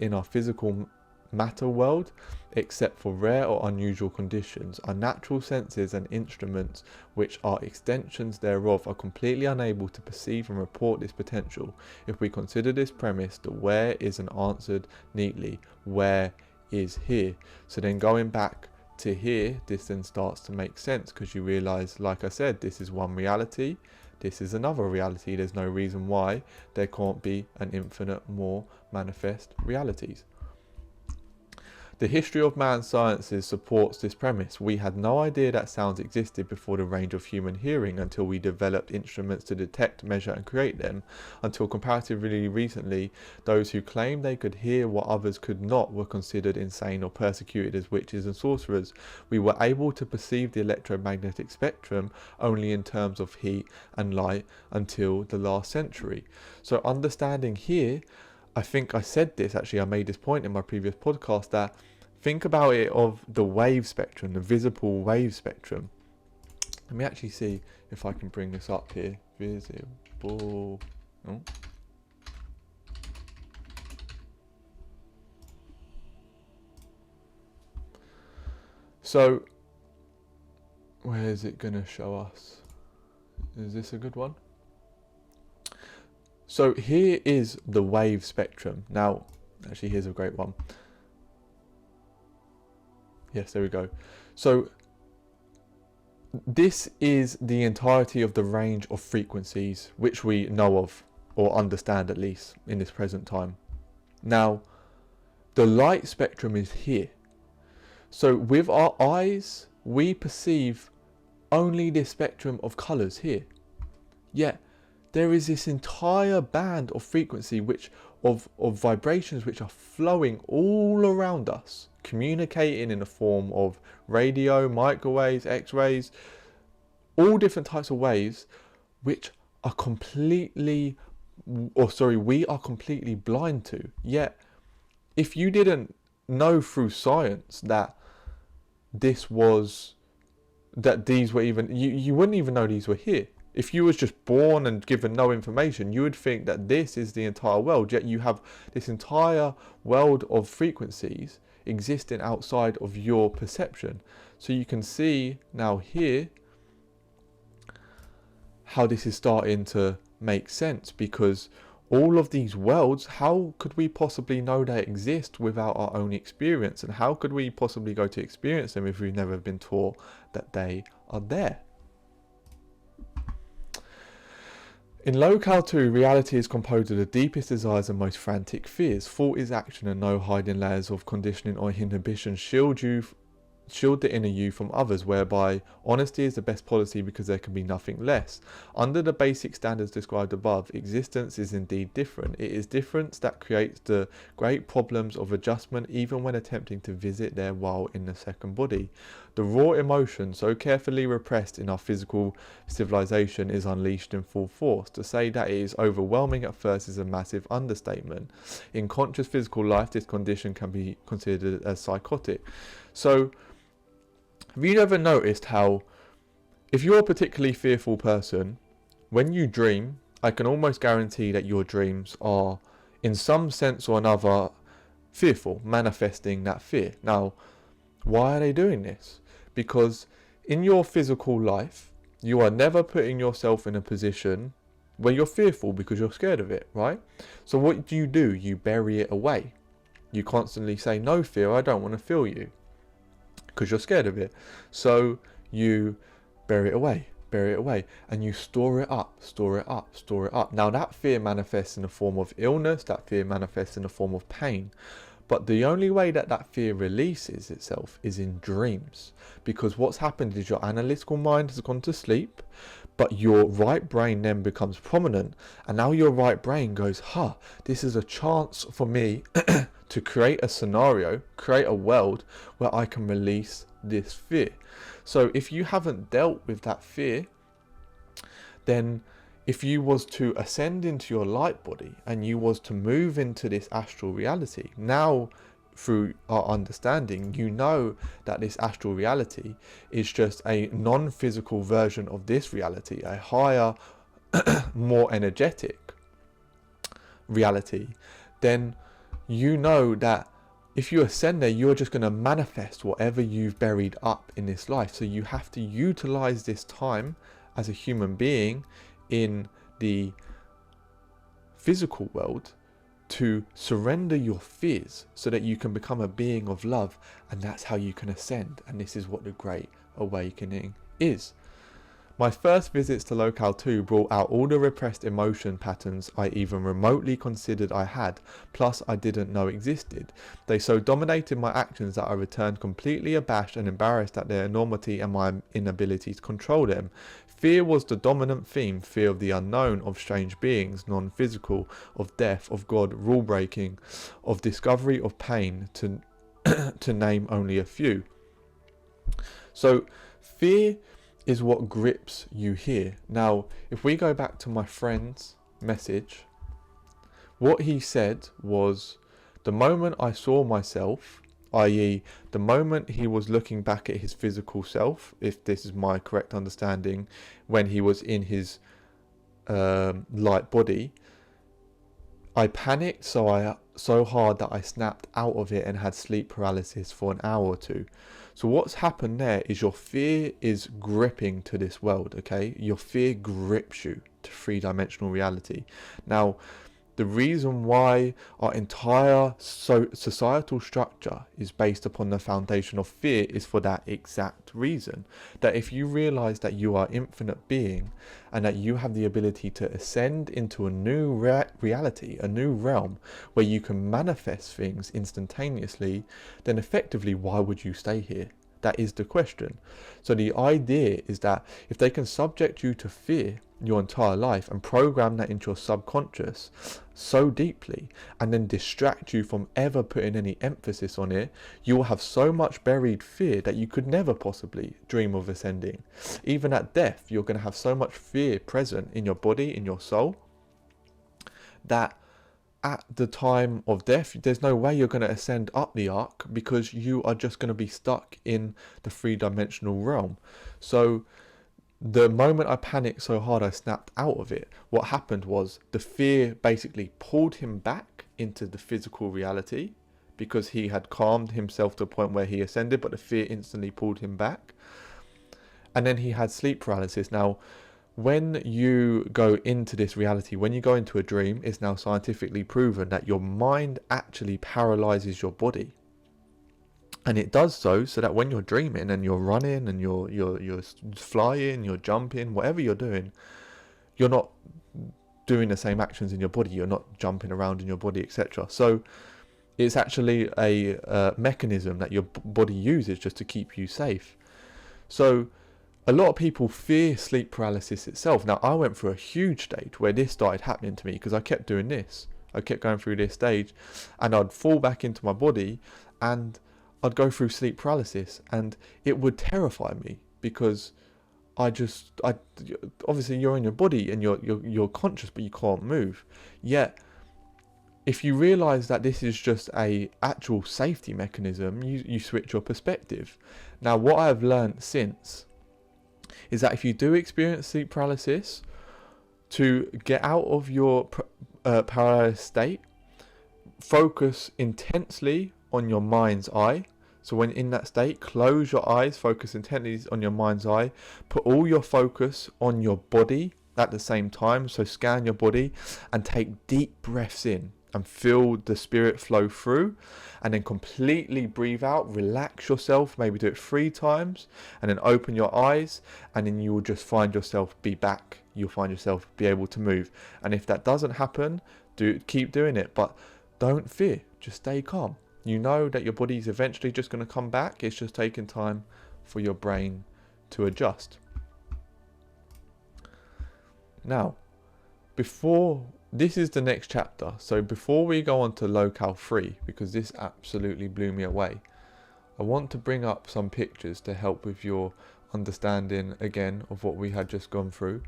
in our physical matter world, except for rare or unusual conditions. Our natural senses and instruments, which are extensions thereof, are completely unable to perceive and report this potential. If we consider this premise, the where isn't answered neatly. Where is here? So then going back to here, this then starts to make sense, because you realize, like I said, this is one reality, this is another reality. There's no reason why there can't be an infinite more manifest realities. The history of man's sciences supports this premise. We had no idea that sounds existed before the range of human hearing until we developed instruments to detect, measure and create them. Until comparatively recently, those who claimed they could hear what others could not were considered insane or persecuted as witches and sorcerers. We were able to perceive the electromagnetic spectrum only in terms of heat and light until the last century. So understanding here, I think I said this, actually I made this point in my previous podcast, that think about it of the wave spectrum, the visible wave spectrum. Let me actually see if I can bring this up here. Visible. Oh. So, where is it going to show us? Is this a good one? So here is the wave spectrum. Now, actually here's a great one. Yes, there we go. So this is the entirety of the range of frequencies which we know of, or understand at least, in this present time. Now, the light spectrum is here. So with our eyes, we perceive only this spectrum of colours here. Yet, there is this entire band of frequency of vibrations which are flowing all around us, communicating in the form of radio, microwaves, x-rays, all different types of waves, which are we are completely blind to. Yet, if you didn't know through science that these were even, you wouldn't even know these were here. If you was just born and given no information, you would think that this is the entire world, yet you have this entire world of frequencies existing outside of your perception. So you can see now here how this is starting to make sense, because all of these worlds, how could we possibly know they exist without our own experience? And how could we possibly go to experience them if we've never been taught that they are there? In Locale 2, reality is composed of the deepest desires and most frantic fears. Thought is action, and no hiding layers of conditioning or inhibition shield the inner you from others, whereby honesty is the best policy because there can be nothing less. Under the basic standards described above, existence is indeed different. It is difference that creates the great problems of adjustment, even when attempting to visit there while in the second body. The raw emotion, so carefully repressed in our physical civilization, is unleashed in full force. To say that it is overwhelming at first is a massive understatement. In conscious physical life, this condition can be considered as psychotic. So, have you ever noticed how, if you're a particularly fearful person, when you dream, I can almost guarantee that your dreams are, in some sense or another, fearful, manifesting that fear. Now, why are they doing this? Because in your physical life, you are never putting yourself in a position where you're fearful because you're scared of it, right? So what do? You bury it away. You constantly say, no fear, I don't want to feel you, because you're scared of it. So you bury it away, and you store it up. Now that fear manifests in the form of illness, that fear manifests in the form of pain. But the only way that that fear releases itself is in dreams, because what's happened is your analytical mind has gone to sleep, but your right brain then becomes prominent, and now your right brain goes, this is a chance for me to create a scenario, create a world where I can release this fear. So if you haven't dealt with that fear, then if you was to ascend into your light body and you was to move into this astral reality, now through our understanding, you know that this astral reality is just a non-physical version of this reality, a higher, more energetic reality. Then you know that if you ascend there, you're just going to manifest whatever you've buried up in this life. So you have to utilize this time as a human being in the physical world to surrender your fears so that you can become a being of love, and that's how you can ascend. And this is what the Great Awakening is. My first visits to Locale 2 brought out all the repressed emotion patterns I even remotely considered I had, plus I didn't know existed. They so dominated my actions that I returned completely abashed and embarrassed at their enormity and my inability to control them. Fear was the dominant theme, fear of the unknown, of strange beings, non-physical, of death, of God, rule-breaking, of discovery, of pain, to name only a few. So, fear is what grips you here. Now, if we go back to my friend's message, what he said was, the moment I saw myself, i.e. the moment he was looking back at his physical self, if this is my correct understanding, when he was in his light body, I panicked so hard that I snapped out of it and had sleep paralysis for an hour or two. So what's happened there is your fear is gripping to this world, okay? Your fear grips you to three-dimensional reality. Now, The reason why our entire societal structure is based upon the foundation of fear is for that exact reason. That if you realize that you are infinite being and that you have the ability to ascend into a new reality, a new realm where you can manifest things instantaneously, then effectively, why would you stay here? That is the question. So the idea is that if they can subject you to fear your entire life and program that into your subconscious so deeply and then distract you from ever putting any emphasis on it, you will have so much buried fear that you could never possibly dream of ascending. Even at death, you're going to have so much fear present in your body, in your soul, that at the time of death, there's no way you're going to ascend up the arc, because you are just going to be stuck in the three-dimensional realm. So the moment I panicked so hard I snapped out of it, what happened was the fear basically pulled him back into the physical reality, because he had calmed himself to a point where he ascended, but the fear instantly pulled him back. And then he had sleep paralysis. Now, when you go into this reality, when you go into a dream, it's now scientifically proven that your mind actually paralyzes your body. And it does so that when you're dreaming and you're running and you're flying, you're jumping, whatever you're doing, you're not doing the same actions in your body. You're not jumping around in your body, etc. So it's actually a mechanism that your body uses just to keep you safe. So a lot of people fear sleep paralysis itself. Now, I went through a huge stage where this started happening to me because I kept doing this. I kept going through this stage and I'd fall back into my body and I'd go through sleep paralysis, and it would terrify me because obviously you're in your body and you're conscious, but you can't move. Yet, if you realize that this is just a actual safety mechanism, you switch your perspective. Now, what I've learned since is that if you do experience sleep paralysis, to get out of your paralyzed state, focus intensely on your mind's eye. So when in that state, close your eyes, focus intently on your mind's eye, put all your focus on your body at the same time. So scan your body and take deep breaths in and feel the spirit flow through, and then completely breathe out, relax yourself, maybe do it 3 times, and then open your eyes, and then you will just find yourself be back. You'll find yourself be able to move. And if that doesn't happen, keep doing it, but don't fear, just stay calm. You know that your body's eventually just going to come back. It's just taking time for your brain to adjust. Now, this is the next chapter. So before we go on to locale 3, because this absolutely blew me away, I want to bring up some pictures to help with your understanding again of what we had just gone through.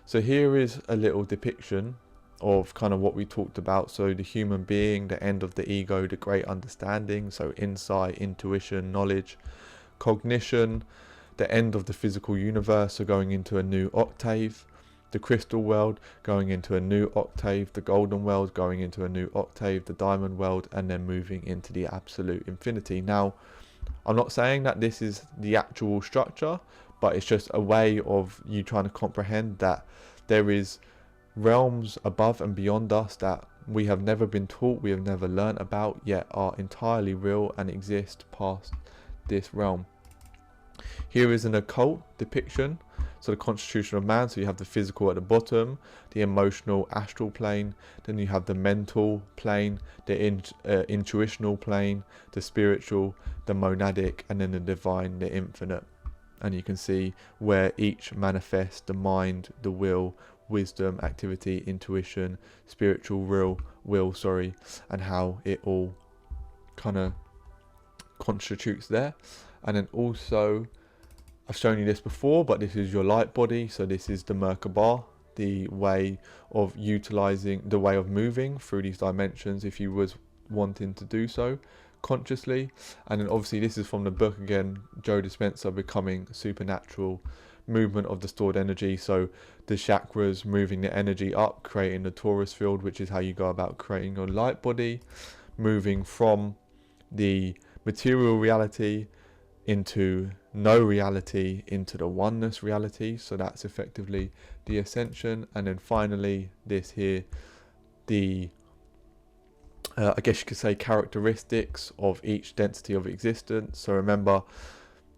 So here is a little depiction of kind of what we talked about. So the human being, the end of the ego, the great understanding, so insight, intuition, knowledge, cognition, the end of the physical universe, so going into a new octave, the crystal world going into a new octave, the golden world going into a new octave, the diamond world, and then moving into the absolute infinity. Now, I'm not saying that this is the actual structure, but it's just a way of you trying to comprehend that there is realms above and beyond us that we have never been taught, we have never learnt about, yet are entirely real and exist past this realm. Here is an occult depiction, so the constitution of man. So you have the physical at the bottom, the emotional astral plane, then you have the mental plane, the intuitional plane, the spiritual, the monadic, and then the divine, the infinite. And you can see where each manifests: the mind, the will, wisdom, activity, intuition, spiritual will, and how it all kind of constitutes there. And then also, I've shown you this before, but this is your light body. So this is the Merkaba, the way of utilizing, the way of moving through these dimensions if you was wanting to do so consciously. And then obviously this is from the book again, Joe Dispenza, Becoming Supernatural, movement of the stored energy. So the chakras, moving the energy up, creating the torus field, which is how you go about creating your light body, moving from the material reality into no reality, into the oneness reality. So that's effectively the ascension. And then finally this here, the I guess you could say characteristics of each density of existence. So remember,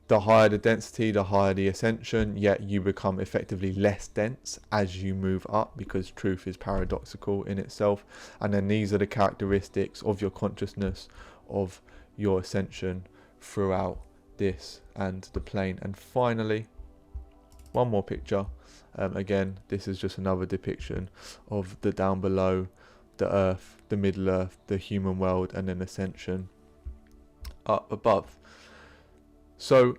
the higher the density, the higher the ascension, yet you become effectively less dense as you move up, because truth is paradoxical in itself. And then these are the characteristics of your consciousness, of your ascension throughout this and the plane. And finally, one more picture. Again, this is just another depiction of the down below, the earth, the middle earth, the human world, and then ascension up above. So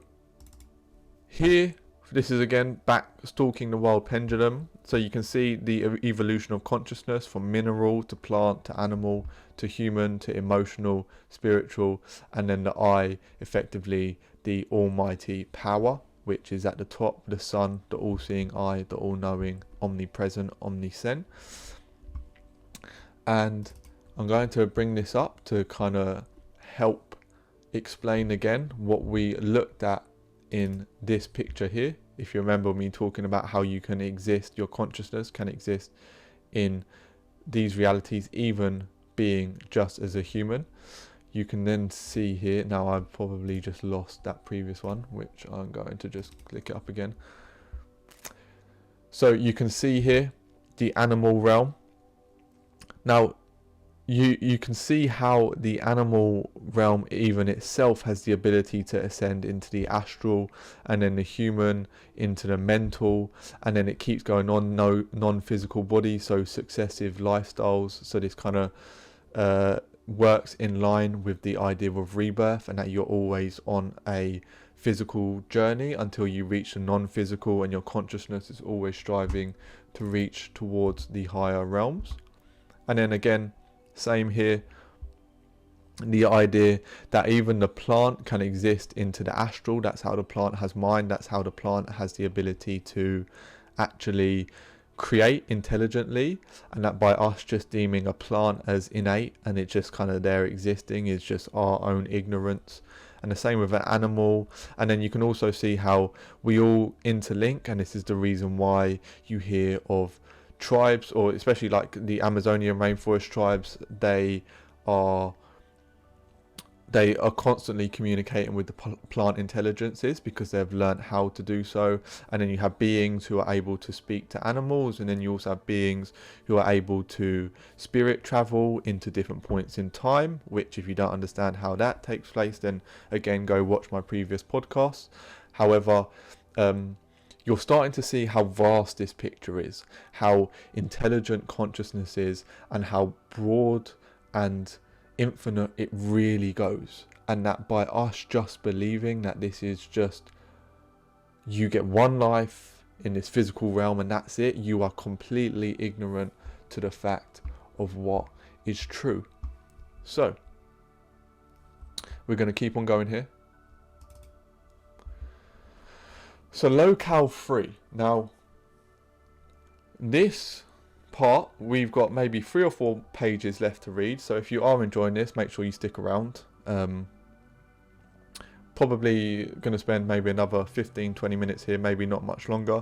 here, this is again back stalking the wild pendulum. So you can see the evolution of consciousness from mineral to plant to animal to human to emotional, spiritual, and then the I, effectively the almighty power, which is at the top, the sun, the all-seeing eye, the all-knowing, omnipresent, omniscient. And I'm going to bring this up to kind of help explain again what we looked at in this picture here. If you remember me talking about how you can exist, your consciousness can exist in these realities, even being just as a human. You can then see here, now I've probably just lost that previous one, which I'm going to just click it up again. So you can see here the animal realm. Now, you can see how the animal realm even itself has the ability to ascend into the astral, and then the human into the mental, and then it keeps going on, no non-physical body, so successive lifestyles. So this kind of works in line with the idea of rebirth, and that you're always on a physical journey until you reach the non-physical, and your consciousness is always striving to reach towards the higher realms. And then again, same here, the idea that even the plant can exist into the astral. That's how the plant has mind. That's how the plant has the ability to actually create intelligently, and that by us just deeming a plant as innate and it just kind of there existing is just our own ignorance. And the same with an animal. And then you can also see how we all interlink, and this is the reason why you hear of tribes, or especially like the Amazonian rainforest tribes, they are constantly communicating with the plant intelligences because they've learned how to do so. And then you have beings who are able to speak to animals, and then you also have beings who are able to spirit travel into different points in time, which if you don't understand how that takes place, then again go watch my previous podcasts. However, you're starting to see how vast this picture is, how intelligent consciousness is, and how broad and infinite it really goes. And that by us just believing that this is just, you get one life in this physical realm and that's it, you are completely ignorant to the fact of what is true. So we're going to keep on going here. So locale 3. Now, this part, we've got maybe 3 or 4 pages left to read. So if you are enjoying this, make sure you stick around. Probably going to spend maybe another 15-20 minutes here, maybe not much longer.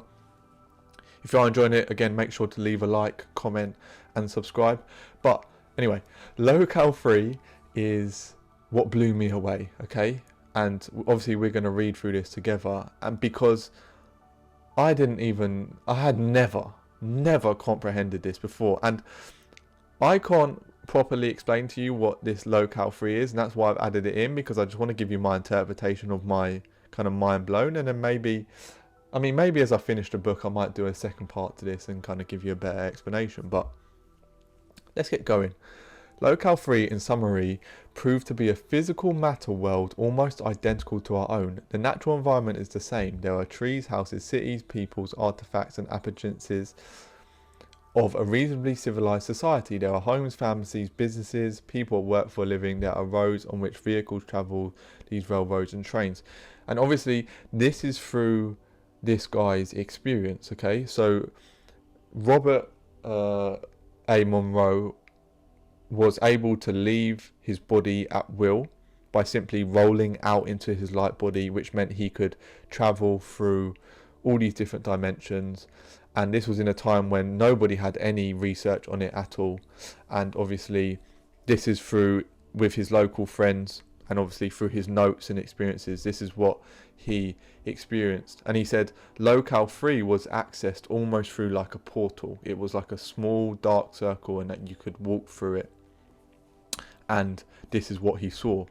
If you are enjoying it, again, make sure to leave a like, comment, and subscribe. But anyway, locale 3 is what blew me away, okay? And obviously we're going to read through this together, and because I had never comprehended this before, and I can't properly explain to you what this locale 3 is, and that's why I've added it in, because I just want to give you my interpretation of my kind of mind blown. And then maybe as I finish the book I might do a second part to this and kind of give you a better explanation. But let's get going. Locale 3, in summary, proved to be a physical matter world almost identical to our own. The natural environment is the same. There are trees, houses, cities, peoples, artifacts and appurtenances of a reasonably civilized society. There are homes, families, businesses, people work for a living. There are roads on which vehicles travel, these railroads and trains. And obviously this is through this guy's experience, okay? So Robert A. Monroe was able to leave his body at will by simply rolling out into his light body, which meant he could travel through all these different dimensions. And this was in a time when nobody had any research on it at all. And obviously this is through with his local friends, and obviously through his notes and experiences, this is what he experienced. And he said locale 3 was accessed almost through like a portal. It was like a small dark circle, and that you could walk through it. And this is what he saw.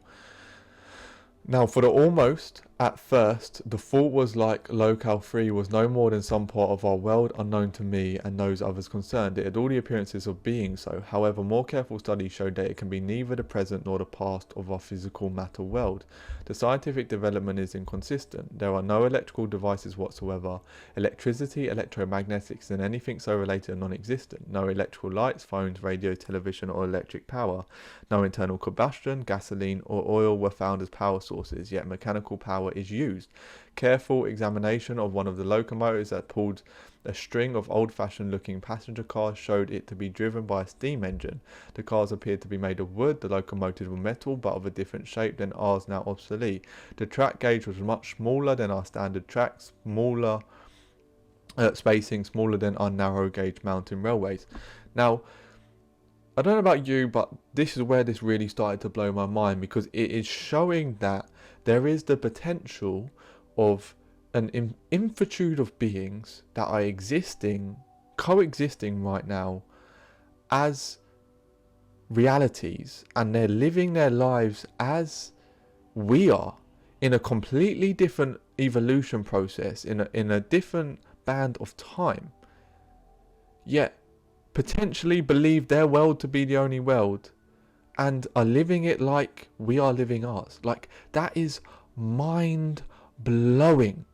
Now, for the almost, at first, the thought was like locale 3 was no more than some part of our world unknown to me and those others concerned. It had all the appearances of being so. However, more careful studies showed that it can be neither the present nor the past of our physical matter world. The scientific development is inconsistent. There are no electrical devices whatsoever. Electricity, electromagnetics, and anything so related are non-existent. No electrical lights, phones, radio, television, or electric power. No internal combustion, gasoline, or oil were found as power sources, yet mechanical power is used. Careful examination of one of the locomotives that pulled a string of old-fashioned looking passenger cars showed it to be driven by a steam engine. The cars appeared to be made of wood, the locomotives were metal but of a different shape than ours now obsolete. The track gauge was much smaller than our standard tracks, smaller spacing smaller than our narrow gauge mountain railways. Now, I don't know about you, but this is where this really started to blow my mind, because it is showing that there is the potential of an infinitude of beings that are coexisting right now as realities, and they're living their lives as we are, in a completely different evolution process, in a different band of time, yet potentially believe their world to be the only world and are living it like we are living ours. Like, that is mind blowing.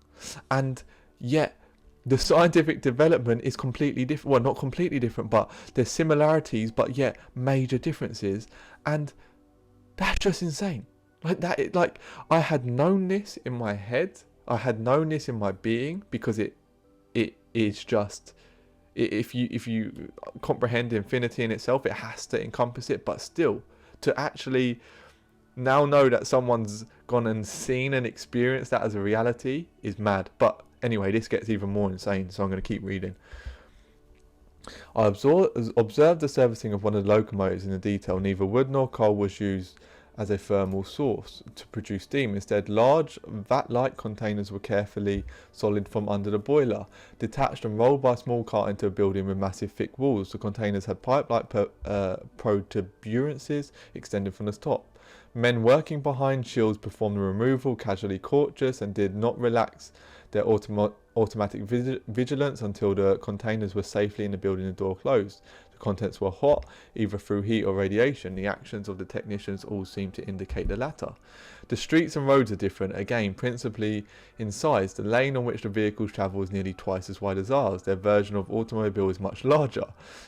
And yet the scientific development is completely different. Well, not completely different, but there's similarities, but yet major differences. And that's just insane. Like that, like, I had known this in my head, I had known this in my being, because it is just, if you comprehend infinity in itself, it has to encompass it. But still, to actually now know that someone's gone and seen and experienced that as a reality is mad. But anyway, this gets even more insane, so I'm going to keep reading. I observed the servicing of one of the locomotives in the detail. Neither wood nor coal was used as a thermal source to produce steam. Instead, large vat-like containers were carefully solid from under the boiler, detached and rolled by a small cart into a building with massive thick walls. The containers had pipe-like protuberances extending from the top. Men working behind shields performed the removal, casually cautious, and did not relax their automatic vigilance until the containers were safely in the building and the door closed. The contents were hot, either through heat or radiation. The actions of the technicians all seemed to indicate the latter. The streets and roads are different, again, principally in size. The lane on which the vehicles travel is nearly twice as wide as ours. Their version of automobile is much larger.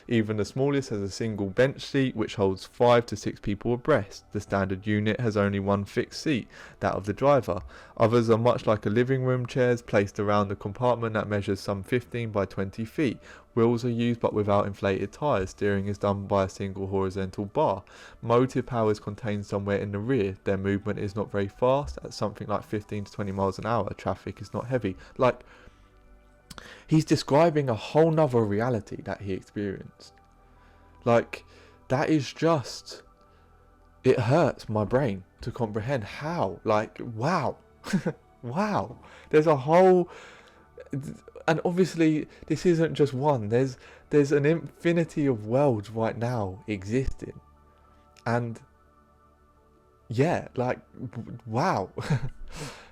Even the smallest has a single bench seat which holds 5 to 6 people abreast. The standard unit has only one fixed seat, that of the driver. Others are much like a living room chairs placed around a compartment that measures some 15 by 20 feet. Wheels are used but without inflated tyres. Steering is done by a single horizontal bar. Motive power is contained somewhere in the rear. Their movement is not very fast, at something like 15 to 20 miles an hour. Traffic is not heavy. Like, he's describing a whole nother reality that he experienced. Like, that is just, it hurts my brain to comprehend how. Like, wow. Wow. There's a whole, and obviously this isn't just one. There's an infinity of worlds right now existing. And yeah, like, wow.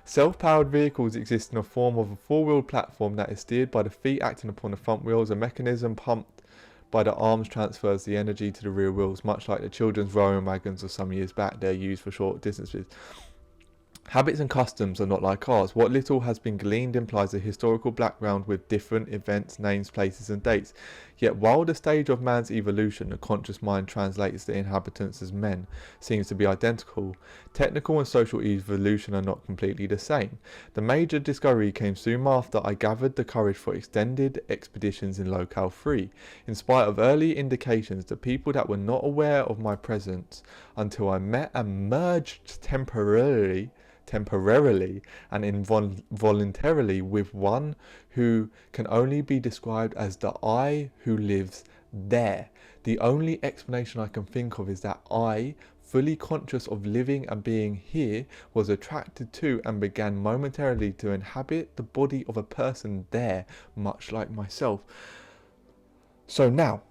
Self-powered vehicles exist in a form of a four-wheeled platform that is steered by the feet acting upon the front wheels. A mechanism pumped by the arms transfers the energy to the rear wheels, much like the children's rowing wagons of some years back. They're used for short distances. Habits and customs are not like ours. What little has been gleaned implies a historical background with different events, names, places and dates. Yet while the stage of man's evolution, the conscious mind translates the inhabitants as men, seems to be identical, technical and social evolution are not completely the same. The major discovery came soon after I gathered the courage for extended expeditions in Locale 3. In spite of early indications, the people that were not aware of my presence until I met and merged temporarily temporarily and involuntarily with one who can only be described as the I who lives there. The only explanation I can think of is that I, fully conscious of living and being here, was attracted to and began momentarily to inhabit the body of a person there, much like myself. So now,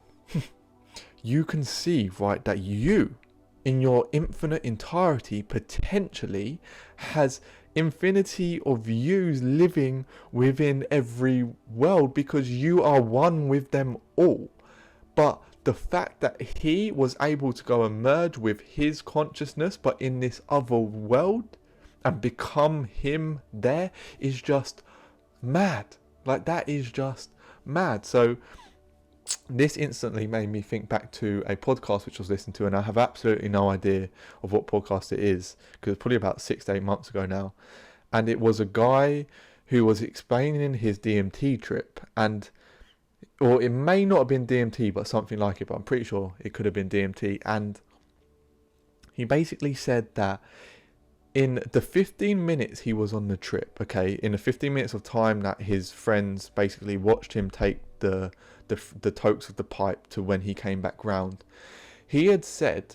you can see, right, that you, in your infinite entirety, potentially has infinity of yous living within every world, because you are one with them all. But the fact that he was able to go and merge with his consciousness, but in this other world, and become him there, is just mad. Like, that is just mad. So this instantly made me think back to a podcast which I was listening to, and I have absolutely no idea of what podcast it is, because it's probably about 6 to 8 months ago now. And it was a guy who was explaining his DMT trip, or it may not have been DMT, but something like it, but I'm pretty sure it could have been DMT. And he basically said that in the 15 minutes he was on the trip, okay, in the 15 minutes of time that his friends basically watched him take the tokes of the pipe to when he came back round, he had said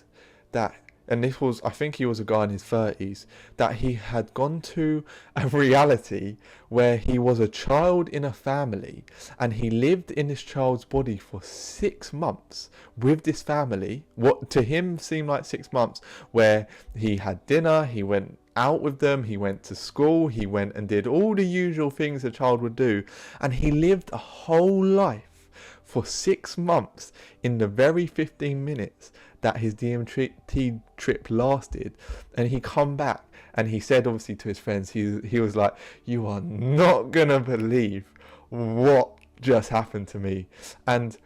that, and this was, I think he was a guy in his 30s, that he had gone to a reality where he was a child in a family, and he lived in this child's body for 6 months with this family, what to him seemed like 6 months, where he had dinner, he went out with them, he went to school, he went and did all the usual things a child would do, and he lived a whole life for 6 months in the very 15 minutes that his DMT trip lasted. And he come back and he said, obviously, to his friends, he was like, you are not gonna believe what just happened to me. And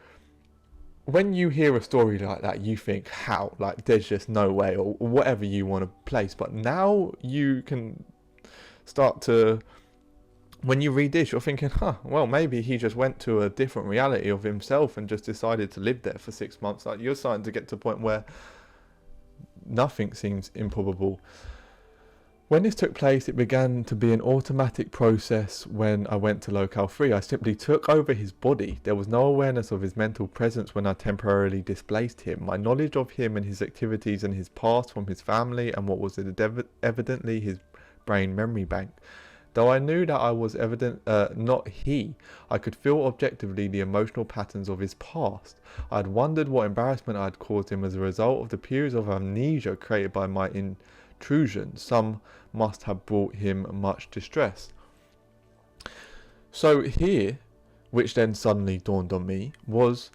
when you hear a story like that, you think, how? Like, there's just no way, or whatever you want to place. But now you can start to, when you read this, you're thinking, well, maybe he just went to a different reality of himself and just decided to live there for 6 months. Like, you're starting to get to a point where nothing seems improbable. When this took place, it began to be an automatic process. When I went to Locale 3, I simply took over his body. There was no awareness of his mental presence when I temporarily displaced him. My knowledge of him and his activities and his past from his family and what was evidently his brain memory bank. Though I knew that I was not he, I could feel objectively the emotional patterns of his past. I had wondered what embarrassment I had caused him as a result of the periods of amnesia created by my intrusion. Some must have brought him much distress. So here, which then suddenly dawned on me, was,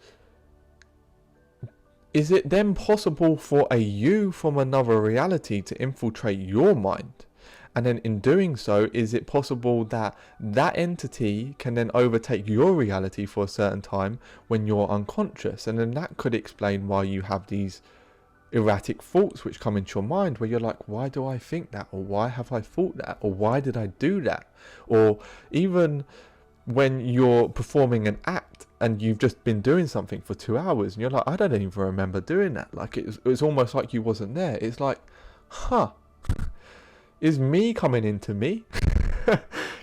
is it then possible for a you from another reality to infiltrate your mind? And then in doing so, is it possible that that entity can then overtake your reality for a certain time when you're unconscious? And then that could explain why you have these erratic thoughts which come into your mind, where you're like, why do I think that? Or why have I thought that? Or why did I do that? Or even when you're performing an act and you've just been doing something for 2 hours and you're like, I don't even remember doing that. Like, it's almost like you wasn't there. It's like, is me coming into me?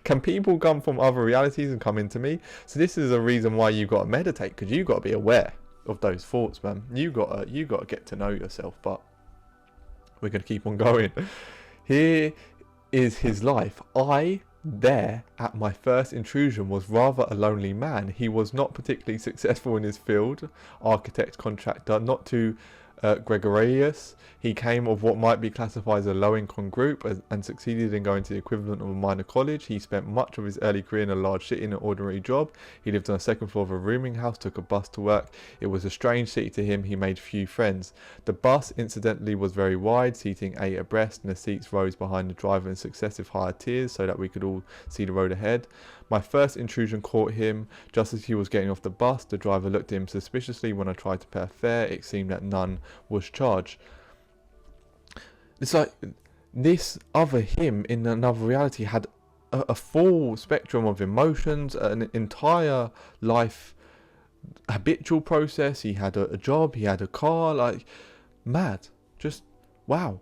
Can people come from other realities and come into me? So this is a reason why you've got to meditate, because you've got to be aware of those thoughts, man. You got to get to know yourself. But we're going to keep on going. Here is his life. I, there at my first intrusion, was rather a lonely man. He was not particularly successful in his field, architect, contractor, not too gregarious. He came of what might be classified as a low-income group and succeeded in going to the equivalent of a minor college. He spent much of his early career in a large city in an ordinary job. He lived on the second floor of a rooming house, took a bus to work. It was a strange city to him. He made few friends. The bus, incidentally, was very wide, seating 8 abreast, and the seats rose behind the driver in successive higher tiers so that we could all see the road ahead. My first intrusion caught him just as he was getting off the bus. The driver looked at him suspiciously. When I tried to pay a fare, it seemed that none was charged. It's like this other him in another reality had a full spectrum of emotions, an entire life habitual process. He had a job, he had a car, like, mad. Just wow.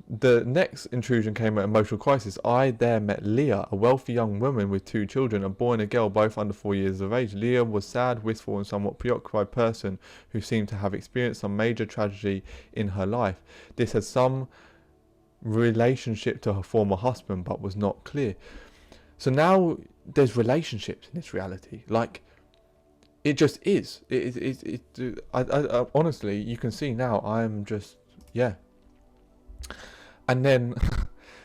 The next intrusion came at emotional crisis. I there met Leah, a wealthy young woman with 2 children, a boy and a girl, both under 4 years of age. Leah was sad, wistful, and somewhat preoccupied person who seemed to have experienced some major tragedy in her life. This had some relationship to her former husband, but was not clear. So now there's relationships in this reality. Like, it just is. I honestly, you can see now, I'm just, yeah. And then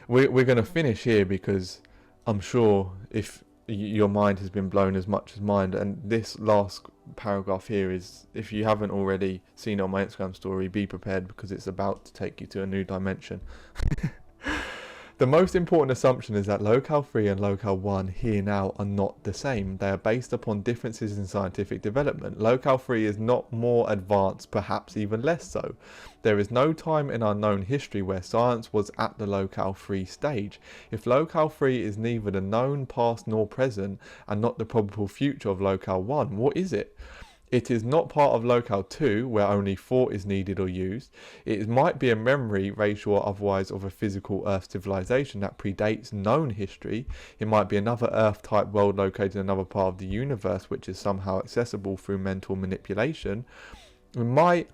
we're going to finish here, because I'm sure if your mind has been blown as much as mine, and this last paragraph here is, if you haven't already seen it on my Instagram story, be prepared, because it's about to take you to a new dimension. The most important assumption is that locale 3 and locale 1 here now are not the same. They are based upon differences in scientific development. Locale 3 is not more advanced, perhaps even less so. There is no time in our known history where science was at the locale 3 stage. If locale 3 is neither the known past nor present, and not the probable future of locale 1, what is it? It is not part of locale 2, where only thought is needed or used. It might be a memory, racial or otherwise, of a physical Earth civilization that predates known history. It might be another Earth-type world located in another part of the universe, which is somehow accessible through mental manipulation. It might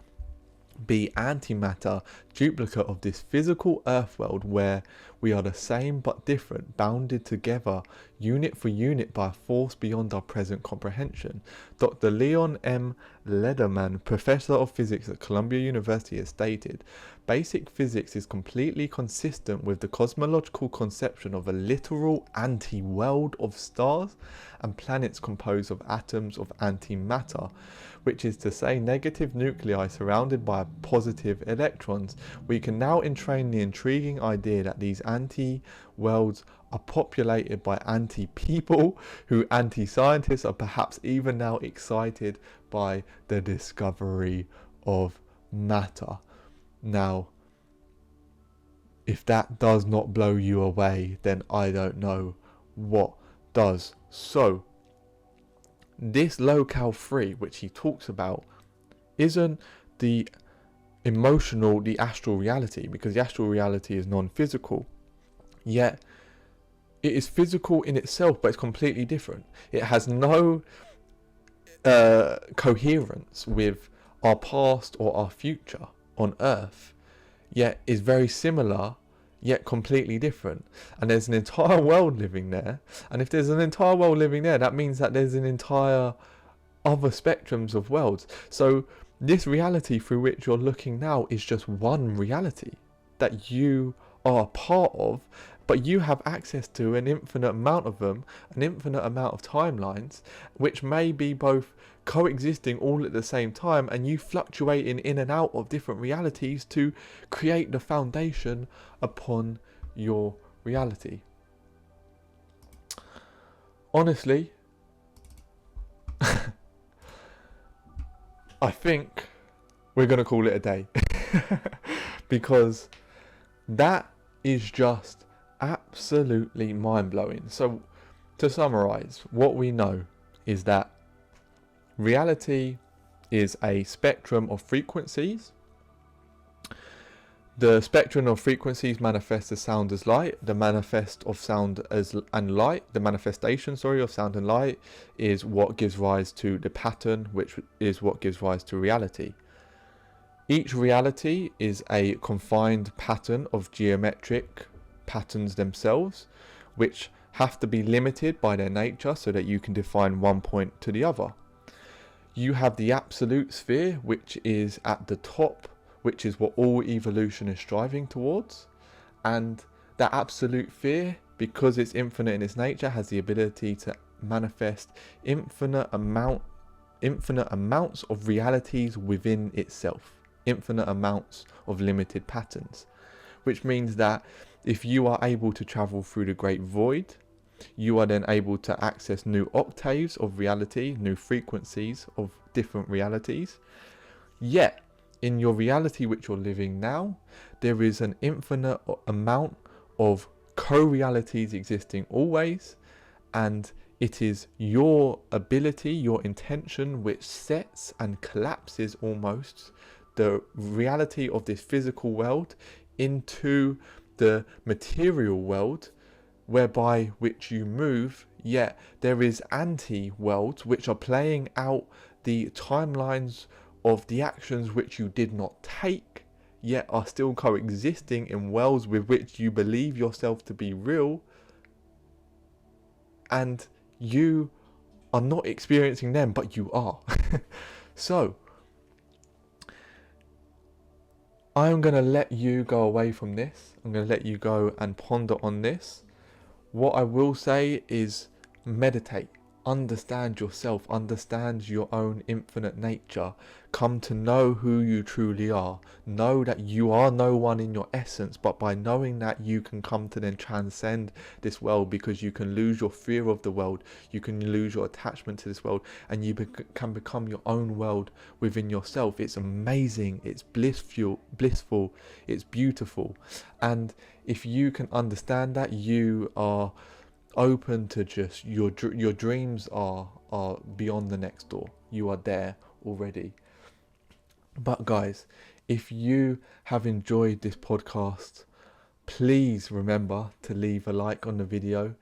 be antimatter, duplicate of this physical Earth world, where we are the same but different, bounded together unit for unit by a force beyond our present comprehension. Dr. Leon M. Lederman, professor of physics at Columbia University, has stated, basic physics is completely consistent with the cosmological conception of a literal anti-world of stars and planets composed of atoms of antimatter, which is to say negative nuclei surrounded by positive electrons. We can now entrain the intriguing idea that these anti-worlds are populated by anti-people, who anti-scientists are perhaps even now excited by the discovery of matter. Now, if that does not blow you away, then I don't know what does. So, this locale 3, which he talks about, isn't the emotional, the astral reality, because the astral reality is non-physical, yet it is physical in itself, but it's completely different. It has no coherence with our past or our future on Earth, yet is very similar, yet completely different. And there's an entire world living there, and if there's an entire world living there, that means that there's an entire other spectrums of worlds. So this reality through which you're looking now is just one reality that you are a part of, but you have access to an infinite amount of them, an infinite amount of timelines, which may be both coexisting all at the same time, and you fluctuating in and out of different realities to create the foundation upon your reality. Honestly, I think we're going to call it a day, because that is just absolutely mind-blowing. So, to summarize, what we know is that reality is a spectrum of frequencies. The spectrum of frequencies manifests as sound as light. The manifest of sound as and light, the manifestation, of sound and light is what gives rise to the pattern, which is what gives rise to reality. Each reality is a confined pattern of geometric patterns themselves, which have to be limited by their nature so that you can define one point to the other. You have the absolute sphere, which is at the top, which is what all evolution is striving towards. And that absolute sphere, because it's infinite in its nature, has the ability to manifest infinite amounts of realities within itself, infinite amounts of limited patterns, which means that if you are able to travel through the great void, you are then able to access new octaves of reality, new frequencies of different realities. Yet, in your reality which you're living now, there is an infinite amount of co-realities existing always, and it is your ability, your intention, which sets and collapses almost the reality of this physical world into the material world whereby which you move, yet there is anti-worlds which are playing out the timelines of the actions which you did not take, yet are still coexisting in worlds with which you believe yourself to be real, and you are not experiencing them, but you are. So I'm going to let you go away from this. I'm going to let you go and ponder on this. What I will say is meditate, understand yourself, understand your own infinite nature, come to know who you truly are, know that you are no one in your essence, but by knowing that you can come to then transcend this world, because you can lose your fear of the world, you can lose your attachment to this world, and you can become your own world within yourself. It's amazing, it's blissful, it's beautiful, and if you can understand that, you are open to just your dreams are beyond the next door. You are there already. But guys, if you have enjoyed this podcast, please remember to leave a like on the video.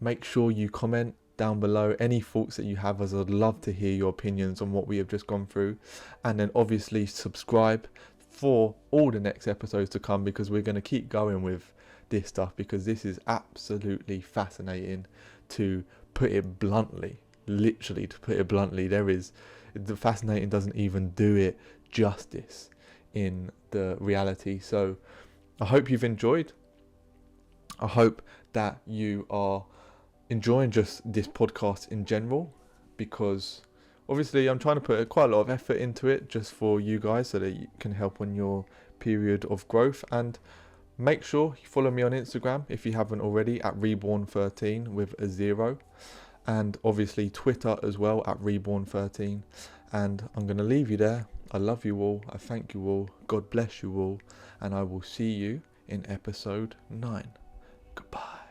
Make sure you comment down below any thoughts that you have, as I'd love to hear your opinions on what we have just gone through. And then obviously subscribe for all the next episodes to come, because we're going to keep going with this stuff, because this is absolutely fascinating, to put it bluntly. Literally, to put it bluntly, the fascinating doesn't even do it justice in the reality. So I hope you've enjoyed. I hope that you are enjoying just this podcast in general, because obviously I'm trying to put quite a lot of effort into it just for you guys, so that you can help on your period of growth. And make sure you follow me on Instagram if you haven't already, at reborn13 with a 0, and obviously Twitter as well, at reborn13. And I'm going to leave you there. I love you all, I thank you all, God bless you all, and I will see you in episode 9. Goodbye.